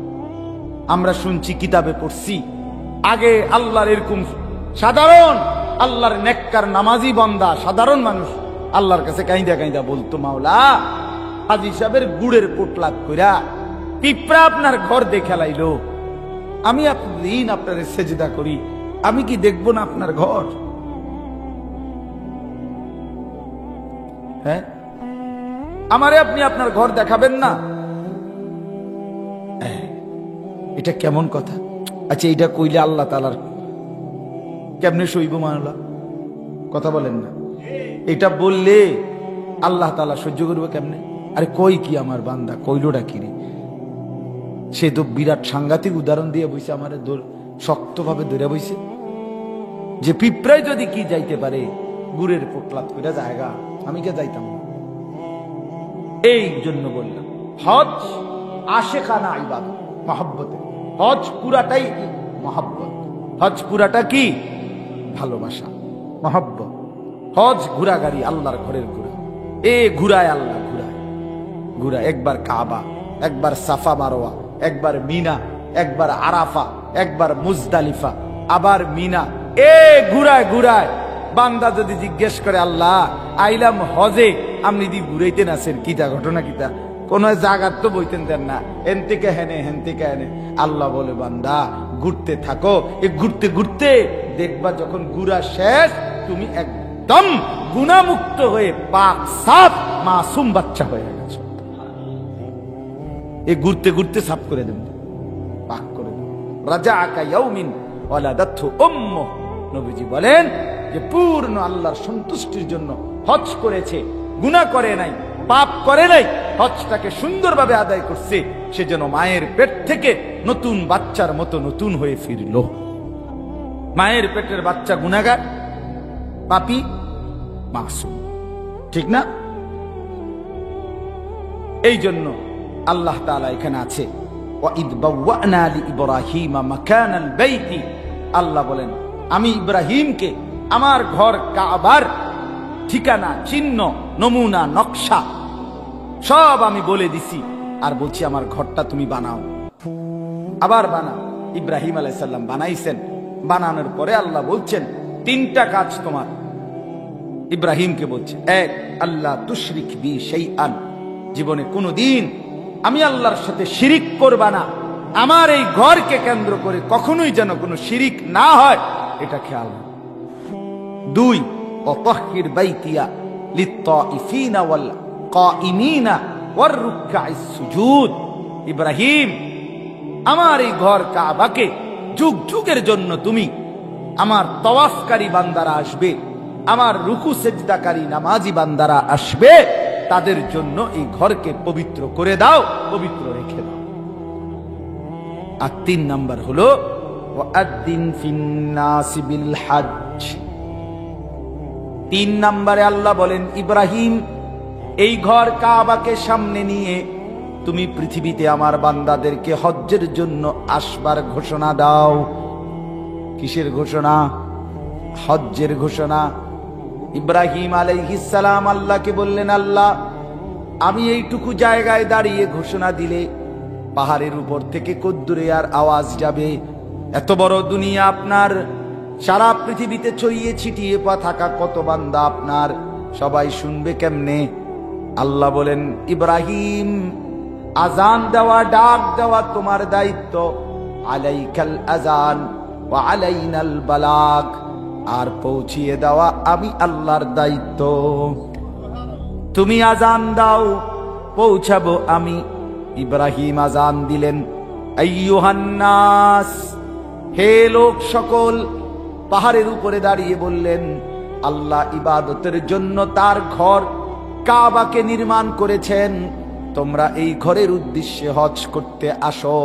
আমরা শুনছি, কিতাবে পড়ছি, আগে আল্লাহর এরকম সাধারণ আল্লাহর নেককার নামাজি বান্দা সাধারণ মানুষ আল্লাহর কাছে কাইন্দা কাইন্দা বলতো, মাওলা হাজী সাহেবের গুড়ের পোটলাক কইরা পিঁপড়া আপনার ঘর দেখে লাইলো, আমি দিন আপনার সেজদা করি, আমি কি দেখবো না আপনার ঘর? হ্যাঁ, আমারে আপনি আপনার ঘর দেখাবেন না? এটা কেমন কথা? আচ্ছা, এটা কইলে আল্লাহ তাআলার কেমনে সইব মাওলা? কথা বলেন না? এটা বললে আল্লাহ তাআলা সহ্য করবে কেমনে? আরে কই কি আমার বান্দা, কইলোটা কি রে? সে তো বিরাট সাংঘাতিক উদাহরণ দিয়ে বইছে, আমার শক্তভাবে ধরে বইছে যে পিঁপড়ায় যদি কি যাইতে পারে গুড়ের পোটলাত করে জায়গা, আমি কে যাইতাম না। এই জন্য বললাম হজ আশেখানা ইবাদত, মহব্বতে। হজ পুরাটাই মহব্বত, হজ পুরাটা কি? ভালোবাসা, মহব্বত। হজ ঘুরাগাড়ি, আল্লাহর ঘরের ঘুরা। ঘুরায় আল্লাহ, ঘুরায় একবার কাবা, একবার সাফা মারোয়া, একবার মিনা, একবার আরাফা, একবার মুজদালিফা, আবার মিনা। ঘুরায় ঘুরায়। বান্দা যদি জিজ্ঞেস করে আল্লাহ আইলাম হজে, আপনি দি ঘুরাইতেন আছেন কিতা, ঘটনা কিতা? কোন জায়গার তো বইতেন দেন না, হেন থেকে হেনে, হেন থেকে হেনে। আল্লাহ বলে বান্দা ঘুরতে থাকো, ঘুরতে ঘুরতে দেখবা যখন ঘুরা শেষ, তুমি একদম গুনাহমুক্ত হয়ে পাক সাফ মাসুম বাচ্চা হয়ে গেছো। ঘুরতে ঘুরতে সাফ করে দেবেন, পাক করে দেবেন। রাজাআকা ইয়াউমিন ওয়ালাদাতহু উম্মুহ, নবীজি বলেন যে পূর্ণ আল্লাহর সন্তুষ্টির জন্য হজ করেছে, গুনাহ করে নাই, পাপ করে নাই, হজটাকে সুন্দরভাবে আদায় করছে, সে যেন মায়ের পেট থেকে নতুন বাচ্চার মতো নতুন হয়ে ফিরল। মায়ের পেটের বাচ্চা গুনাহগার, পাপী, মাসুম, ঠিক না? এই জন্য আল্লাহ তাআলা এখানে আছে ওয়াইদ বাওয়ানা লিইব্রাহিমা মাকানাল বাইতি। আল্লাহ বলেন আমি ইব্রাহিমকে আমার ঘর কাবার ঠিকানা, চিহ্ন, নমুনা, নকশা সব আমি বলে দিছি, আর বলছি আমার ঘরটা তুমি বানাও। আবার বানাও। ইব্রাহিম আলাইহিস সালাম বানাইছেন। বানানোর পরে আল্লাহ বলছেন তিনটা কাজ তোমার। ইব্রাহিমকে বলছে, এক, আল্লাহ তুশরিক বি শাইআন, জীবনে কোনোদিন আমি আল্লাহর সাথে শিরিক করবা না। আমার এই ঘরকে কেন্দ্র করে কখনোই যেন কোনো শিরিক না হয়, এটা খেয়াল। দুই, ওয়াতাহহির বাইতিয়া লিত্তাইফিনা ওয়াল কাইমিনা ওয়ার রুকআইস সুজুদ। ইব্রাহিম, আমার এই ঘর কাবাকে যুগ যুগের জন্য তুমি, আমার তাওয়াফকারী বান্দারা আসবে, আমার রুকু সেজদাকারী নামাজি বান্দারা আসবে, তাদের জন্য এই ঘরকে পবিত্র করে দাও, পবিত্র রেখে দাও। আর তিন নাম্বার হলো ওয়াআদ্দিন ফিন্নাসি বিল হজ। তিন নাম্বারে আল্লাহ বলেন ইব্রাহিম, এই ঘর কাবাকে সামনে নিয়ে তুমি পৃথিবীতে আমার বান্দাদেরকে হজ্জের জন্য আসবার ঘোষণা দাও। কিসের ঘোষণা? হজ্জের ঘোষণা। ইব্রাহিম আলাইহিস সালাম আল্লাহকে বললেন, আল্লাহ আমি এইটুকু জায়গায় দাঁড়িয়ে ঘোষণা দিলে পাহাড়ের উপর থেকে কদ্দুরে আর আওয়াজ যাবে? এত বড় দুনিয়া আপনার, সারা পৃথিবীতে ছড়িয়ে ছিটিয়ে থাকা কত বান্দা আপনার, সবাই শুনবে কেমনে? আল্লাহ বলেন ইব্রাহিম, আজান দেওয়া, ডাক দেওয়া তোমার দায়িত্ব। আলাইকাল আজান ওয়া আলাইনাল বালাগ, আর পৌঁছিয়ে দেওয়া আমি আল্লাহর দায়িত্ব। তুমি আজান দাও, পৌঁছাবো আমি। ইব্রাহিম আজান দিলেন, আইয়ুহান নাস, হে লোক সকল। পাহাড়ের উপরে দাঁড়িয়ে বললেন, আল্লাহ ইবাদতের জন্য তার ঘর কাবাকে নির্মাণ করেছেন, তোমরা এই ঘরের উদ্দেশ্যে হজ করতে আসো।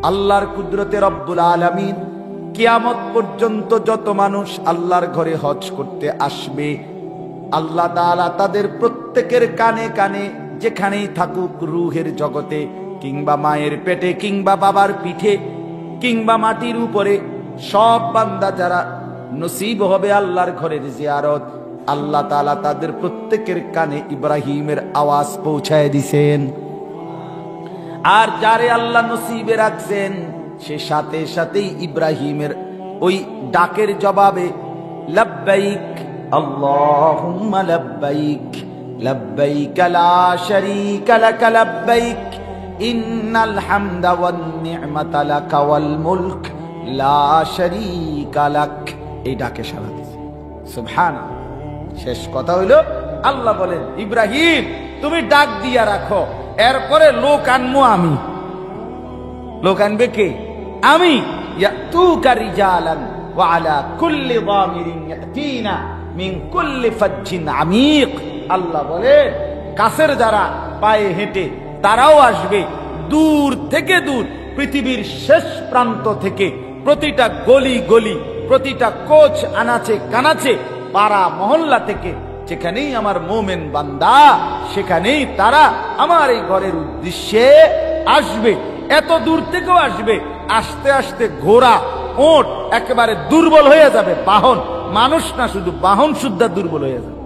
আল্লাহর কুদরতে রব্বুল আলামিন কিয়ামত পর্যন্ত যত মানুষ আল্লাহর ঘরে হজ করতে আসবে, আল্লাহ তাআলা তাদের প্রত্যেকের কানে কানে, যেখানেই থাকুক, রূহের জগতে কিংবা মায়ের পেটে কিংবা বাবার পিঠে কিংবা মাটির উপরে, সব বান্দা যারা নসিব হবে আল্লাহর ঘরের জিয়ারত, আল্লাহ তাআলা তাদের প্রত্যেকের কানে ইব্রাহিমের আওয়াজ পৌঁছায় দিছেন। আর যারে আল্লাহ নসিবে রাখছেন, সে সাথে সাথেই ইব্রাহিমের ওই ডাকের জবাবে লাব্বাইক আল্লাহুম্মা লাব্বাইক, লাব্বাইক লা শারীকা লাক লাব্বাইক, ইন্নাল হামদা ওয়ান নি'মাতা লাকা ওয়াল মুলক লা শারীকা লাক, এই ডাকে সাড়া দিয়েছে। সুবহানাল্লাহ। শেষ কথা হইল, আল্লাহ বলেন ইব্রাহিম তুমি ডাক দিয়া রাখো, এরপরে লোক আনবো আমি। লোক আনবে কে? আমি। ইয়াতুকা রিজালান ওয়া আলা কুল্লি দামিরিন ইয়াতিনা মিন কুল্লি ফাজ্জিন আমিক। আল্লাহ বলে কাছের যারা পায়ে হেঁটে তারাও আসবে, দূর থেকে দূর পৃথিবীর শেষ প্রান্ত থেকে, প্রতিটা গলি গলি, প্রতিটা কোচ আনাচে কানাচে, পাড়া মহল্লা থেকে, যেখানেই আমার মুমিন বান্দা সেখানেই তারা আমার এই ঘরের উদ্দেশ্যে আসবে। এত দূর থেকেও আসবে, আস্তে আস্তে ঘোড়া ওট একেবারে দুর্বল হয়ে যাবে, বাহন, মানুষ না শুধু বাহন শুদ্ধা দুর্বল হয়ে যাবে।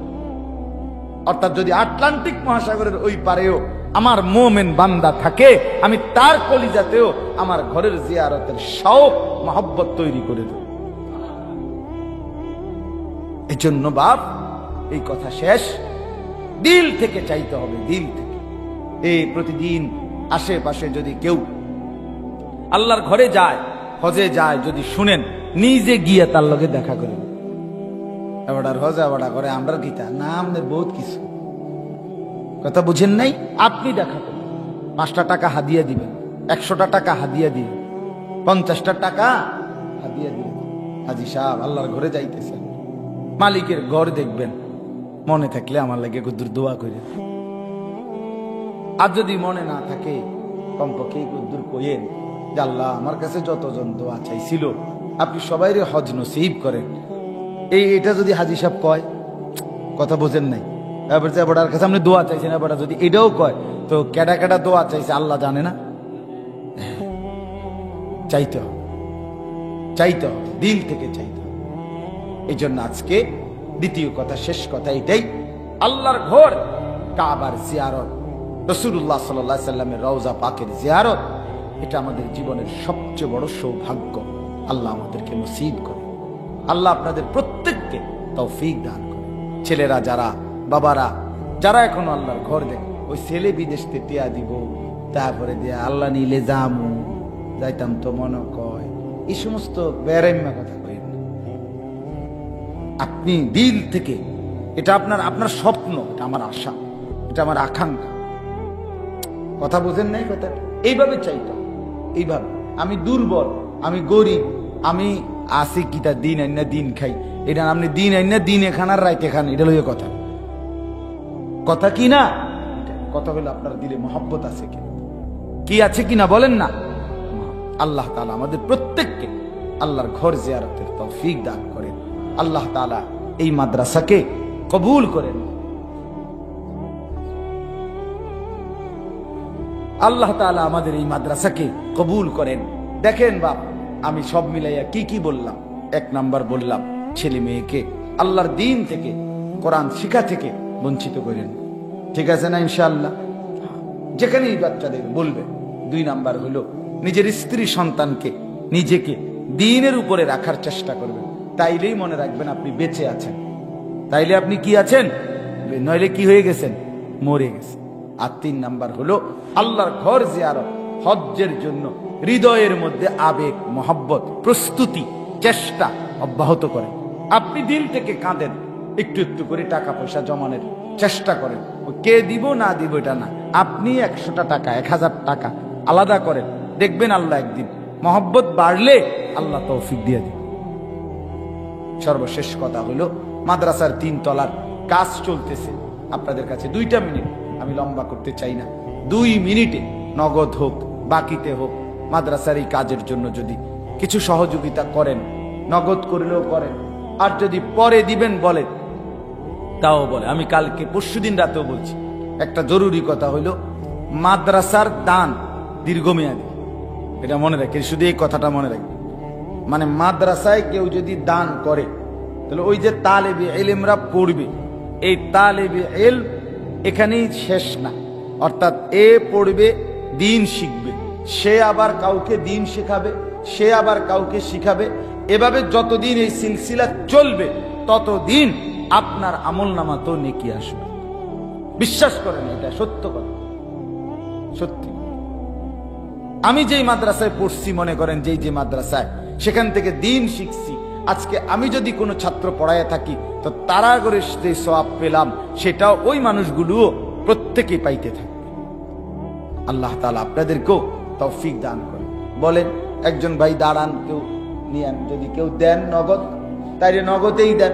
অর্থাৎ যদি আটলান্টিক মহাসাগরের ওই পারেও আমার মুমিন বান্দা থাকে, আমি তার কলিজাতেও আমার ঘরের জিয়ারতের শৌক মহব্বত তৈরি করে দেব। এজন্য বাপ এই কথা শেষ, দিল থেকে চাইতে হবে, দিল থেকে। এই প্রতিদিন আশেপাশে যদি কেউ আল্লাহর ঘরে যায়, হজে যায়, যদি শুনেন নিজে গিয়ে তার লগে দেখা করেন। এবার হজ এবার করে আমরা গীতা না, আমাদের বহুত কিছু কথা বুঝেন নাই। আপনি দেখা করেন, 5টা টাকা হাদিয়া দিবেন, 100টা টাকা হাদিয়া দিবেন, 50টা টাকা হাদিয়া দিবেন। হাজি সাহেব আল্লাহর ঘরে যাইতেছেন, মালিকের ঘর দেখবেন, মনে থাকলে আমার লাগে কুদ্দুর দোয়া করে। আর যদি মনে না থাকে কমপক্ষে কুদ্দুর কইেন যে আল্লাহ আমার কাছে যতজন দোয়া চাইছিল আপনি সবাইরে হজ নসিব করেন। এটা যদি হাজি সাহেব কয়, কথা বোঝেন নাই, এবার যে এবার কাছে আপনি দোয়া চাইছেন, এবার যদি এটাও কয় তো কেডা কেডা দোয়া চাইছে আল্লাহ জানে না। চাইতে হবে, চাইতে হবে, দিল থেকে চাইতে হবে। এই জন্য আজকে দ্বিতীয় কথা, শেষ কথা এটাই, আল্লাহর ঘর কাবার জিয়ারত, রাসূলুল্লাহ সাল্লাল্লাহু আলাইহি সাল্লামের রওজা পাকের জিয়ারত, এটা আমাদের জীবনের সবচেয়ে বড় সৌভাগ্য। আল্লাহ আমাদেরকে নসিব করে, আল্লাহ আপনাদের প্রত্যেককে তৌফিক দান করে। ছেলেরা যারা, বাবারা যারা এখনো আল্লাহর ঘর দেখে, ওই ছেলে বিদেশ থেকে টিয়া দিব, তারপরে দিয়া আল্লাহ নিলে যামু, যাইতাম তো মনে কয়, এই সমস্ত বেরাইম্মা কথা কই না। আপনি দিল থেকে, এটা আপনার আপনার স্বপ্ন, এটা আমার আশা, এটা আমার আকাঙ্ক্ষা। কথা বোঝেন নাই কথা? এইভাবে চাইতাম, এইভাবে। আমি দুর্বল, আমি গরিব, আমি আসি কিতা দিন আইনা দিন খাই, এটা আপনি দিন আইনা দিন এখান আর রাইতে খান, এটা লইয়া কথা। কথা কি না? কথা হলো আপনার দিলে মহব্বত আছে কি, কি আছে কিনা বলেন না। আল্লাহ তাআলা আমাদের প্রত্যেককে আল্লাহর ঘর জিয়ারতের তৌফিক দান করেন। আল্লাহ তাআলা এই মাদ্রাসাকে কবুল করেন। আল্লাহ তাআলা আমাদের এই মাদ্রাসাকে কবুল করেন। দেখেন বাপ, আমি সব মিলাইয়া কি কি বললাম। 1 নাম্বার বললাম ছেলে মেয়েকে আল্লাহর দ্বীন থেকে, কোরআন শিক্ষা থেকে বঞ্চিত করেন, ঠিক আছে না? ইনশাআল্লাহ যেখানেই বাচ্চাদের বলবে। 2 নাম্বার হলো নিজের স্ত্রী সন্তানকে, নিজেকে দ্বীনের উপরে রাখার চেষ্টা করবেন। তাইলেই মনে রাখবেন আপনি বেঁচে আছেন, তাইলে আপনি কি আছেন, নইলে কি হয়ে গেছেন, মরে গেছেন। আর 3 নাম্বার হলো আল্লাহর ঘর জিয়ারত, হজ্জের জন্য হৃদয়ের মধ্যে আবেগ, মহব্বত, প্রস্তুতি, চেষ্টা অব্যাহত করেন। আপনি দিল থেকে কাঁদেন, একটু একটু করে টাকা পয়সা জমানোর চেষ্টা করেন। কে দিব না দিব এটা না, আপনি 100টা টাকা, 1000 টাকা আলাদা করেন, দেখবেন আল্লাহ একদিন মহব্বত বাড়লে আল্লাহ তৌফিক দিয়ে দিবেন। সর্বশেষ কথা হলো মাদ্রাসার 3 তলার কাজ চলতেছে। আপনাদের কাছে 2টা মিনিট, আমি লম্বা করতে চাই না, 2 মিনিটে নগদ হোক বাকিতে হোক মাদ্রাসার এই কাজের জন্য যদি কিছু সহযোগিতা করেন, নগদ করলেও করেন, আর যদি পরে দিবেন বলেন তাও বলে। আমি কালকে পরশুদিন রাতেও বলছি, একটা জরুরি কথা হইল মাদ্রাসার দান দীর্ঘমেয়াদী, এটা মনে রাখেন, শুধু এই কথাটা মনে রাখবেন। মানে মাদ্রাসায় কেউ যদি দান করে তাহলে ওই যে তালেবে ইলমরা পড়বে, এই তালেবে ইলম এখানেই শেষ না। অর্থাৎ এ পড়বে, দিন শিখবে, সে আবার কাউকে দিন শেখাবে, সে আবার কাউকে শিখাবে। এভাবে যতদিন এই সিলসিলা চলবে ততদিন আপনার আমলনামা তো নেকি আসবে। বিশ্বাস করেন, এটা সত্য কথা, সত্যি। আমি যেই মাদ্রাসায় পড়ছি, মনে করেন যে মাদ্রাসায়, সেখান থেকে দিন শিখছি। আজকে আমি যদি কোনো ছাত্র পড়ায় থাকি তো তারা করে যে সওয়াব পেলাম সেটাও ওই মানুষগুলোও প্রত্যেকেই পাইতে থাকে। আল্লাহ তাআলা আপনাদেরকেও তৌফিক দান করে। বলেন, একজন ভাই দাঁড়ান, কেউ নিয়েন, যদি কেউ দেন নগদ তাইলে নগদেই দেন,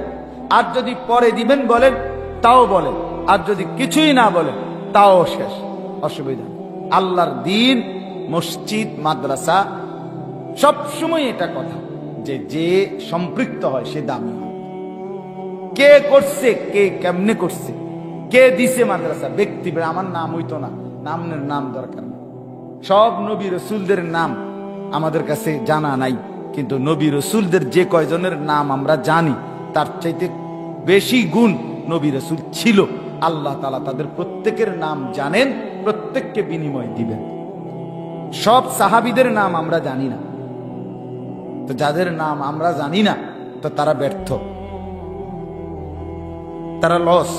আর যদি পরে দিবেন বলেন তাও বলেন, আর যদি কিছুই না বলেন তাও শেষ, অসুবিধা নেই। আল্লাহর দিন, মসজিদ, মাদ্রাসা সবসময় এটা কথা যে যে সম্পৃক্ত হয় সে দামি হয়। কে করছে, কে কেমনে করছে, কে দিছে মাদ্রাসা, ব্যক্তি, আমার নাম হইতো না, নামের নাম দরকার না। সব নবী রসুলদের নাম আমাদের কাছে জানা নাই, কিন্তু নবী রসুলদের যে কয়জনের নাম আমরা জানি তার চাইতে বেশি গুণ নবী রসুল ছিল। আল্লাহ তাআলা তাদের প্রত্যেকের নাম জানেন, প্রত্যেককে বিনিময় দিবেন। সব সাহাবীদের নাম আমরা জানি না, তো যাদের নাম আমরা জানি না তো তারা ব্যর্থ, তারা লস।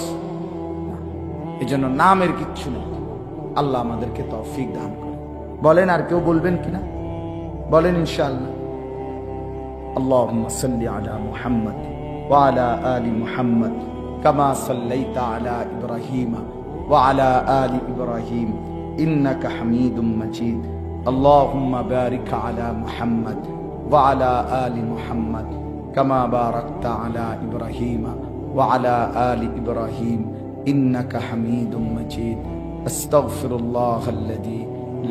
এই জন্য নামের কিচ্ছু নেই। আল্লাহ আমাদেরকে তৌফিক দান করে। বলেন আর কেউ বলবেন কিনা? বলেন ইনশাআল্লাহ। আল্লাহুম্মা সাল্লি আলা মুহাম্মদ ওয়া আলা আলি মুহাম্মদ কামা সাল্লাইতা আলা ইব্রাহিম ওয়া আলা আলি ইব্রাহিম ইন্নাকা হামিদুম মাজিদ। আল্লাহুম্মা বারিক আলা মুহাম্মদ ওয়া আলা আলি মুহাম্মদ কামা বারাকতা আলা ইব্রাহিম ওয়া আলা আলি ইব্রাহিম ইন্নাকা হামিদুম মাজিদ। আস্তাগফিরুল্লাহাল্লাযী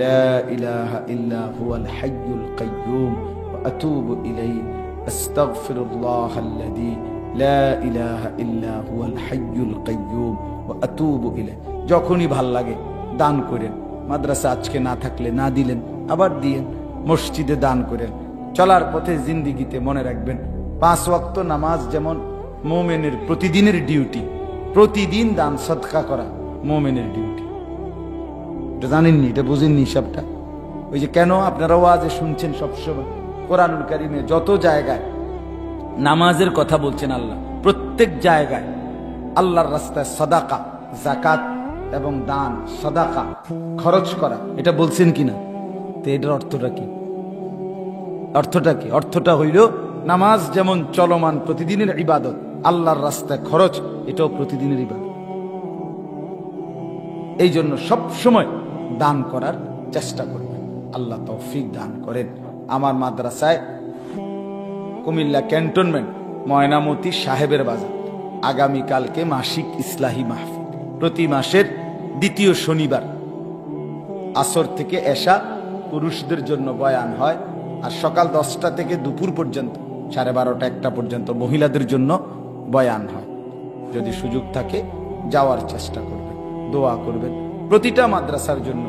লা ইলাহা ইল্লা হুয়াল হাইয়ুল কাইয়্যুম ওয়া আতুবু ইলাইহি। আস্তাগফিরুল্লাহাল্লাযী লা ইলাহা ইল্লা হুয়াল হাইয়ুল কাইয়্যুম ওয়া আতুবু ইলাইহি। যখনই ভাল লাগে দান করেন। মাদ্রাসা আজকে না থাকলে না দিলেন, আবার দিয়েন। মসজিদে দান করেন। চলার পথে জিন্দিগিতে মনে রাখবেন 5 ওয়াক্ত নামাজ যেমন মুমিনের প্রতিদিনের ডিউটি, প্রতিদিন দান সদকা করা মুমিনের ডিউটি। এটা জানেননি, এটা বুঝেননি সবটা। ওই যে কেন আপনারা ওয়াজে শুনছেন সবসময়, কোরআনুল কারীমে যত জায়গায় নামাজের কথা বলছেন আল্লাহ, প্রত্যেক জায়গায় আল্লাহর রাস্তায় সাদাকা, যাকাত এবং দান, সাদাকা খরচ করা এটা বলছেন কিনা? তো এটার অর্থটা কি? অর্থটা কি? অর্থটা হইল নামাজ যেমন চলমান প্রতিদিনের ইবাদত, আল্লাহর রাস্তায় খরচ এটাও প্রতিদিনের ইবাদত। এই জন্য সব সময় দান করার চেষ্টা করবেন। আল্লাহ তৌফিক দান করেন। আমার মাদ্রাসায় কুমিল্লা ক্যান্টনমেন্ট ময়নামতি সাহেবের বাজার আগামীকালকে মাসিক ইসলাহি মাহফিল, প্রতি মাসের দ্বিতীয় শনিবার আসর থেকে এশা পুরুষদের জন্য বয়ান হয়, আর সকাল 10টা থেকে দুপুর পর্যন্ত 12:30 1টা পর্যন্ত মহিলাদের জন্য বয়ান হয়। যদি সুযোগ থাকে যাওয়ার চেষ্টা করবেন, দোয়া করবেন। প্রতিটা মাদ্রাসার জন্য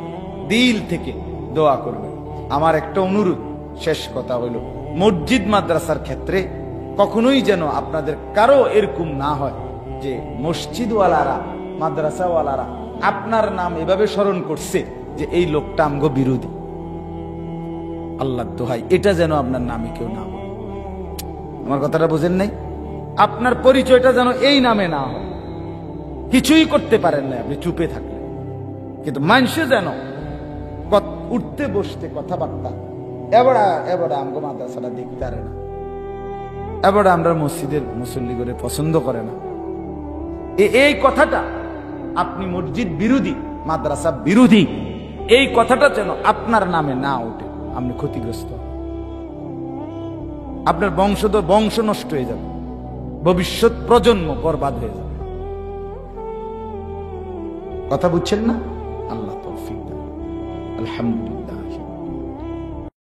দিল থেকে দোয়া করবেন। আমার একটা অনুরোধ, শেষ কথা হইল, মসজিদ মাদ্রাসার ক্ষেত্রে কখনোই যেন আপনাদের কারো এরকম না হয় যে মসজিদওয়ালারা, মাদ্রাসাওয়ালারা আপনার নাম এভাবে স্মরণ করছে যে এই লোকটা আমগো বিরোধী। আল্লাহ দোহাই, এটা যেন আপনার নামে কেউ না বলে। আমার কথাটা বুঝেন নাই? আপনার পরিচয়টা যেন এই নামে না হয়। কিছুই করতে পারেন না আপনি, চুপে থাকলেন, কিন্তু মানুষে যেন উঠতে বসতে কথাবার্তা এবারে এবারে আমগো মাদ্রাসাটা দেখতে পারে না, এবারে আমরা মসজিদের মুসল্লি করে পছন্দ করে না, এই কথাটা আপনি মসজিদ বিরোধী, মাদ্রাসা বিরোধী, এই কথাটা যেন আপনার নামে না ওঠে। আপনি ক্ষতিগ্রস্ত, আপনার বংশধর বংশ নষ্ট হয়ে যাবে, ভবিষ্যৎ প্রজন্ম বরবাদ হয়ে যাবে। কথা বুঝছেন না? আল্লাহ তৌফিক দান। আলহামদুলিল্লাহ।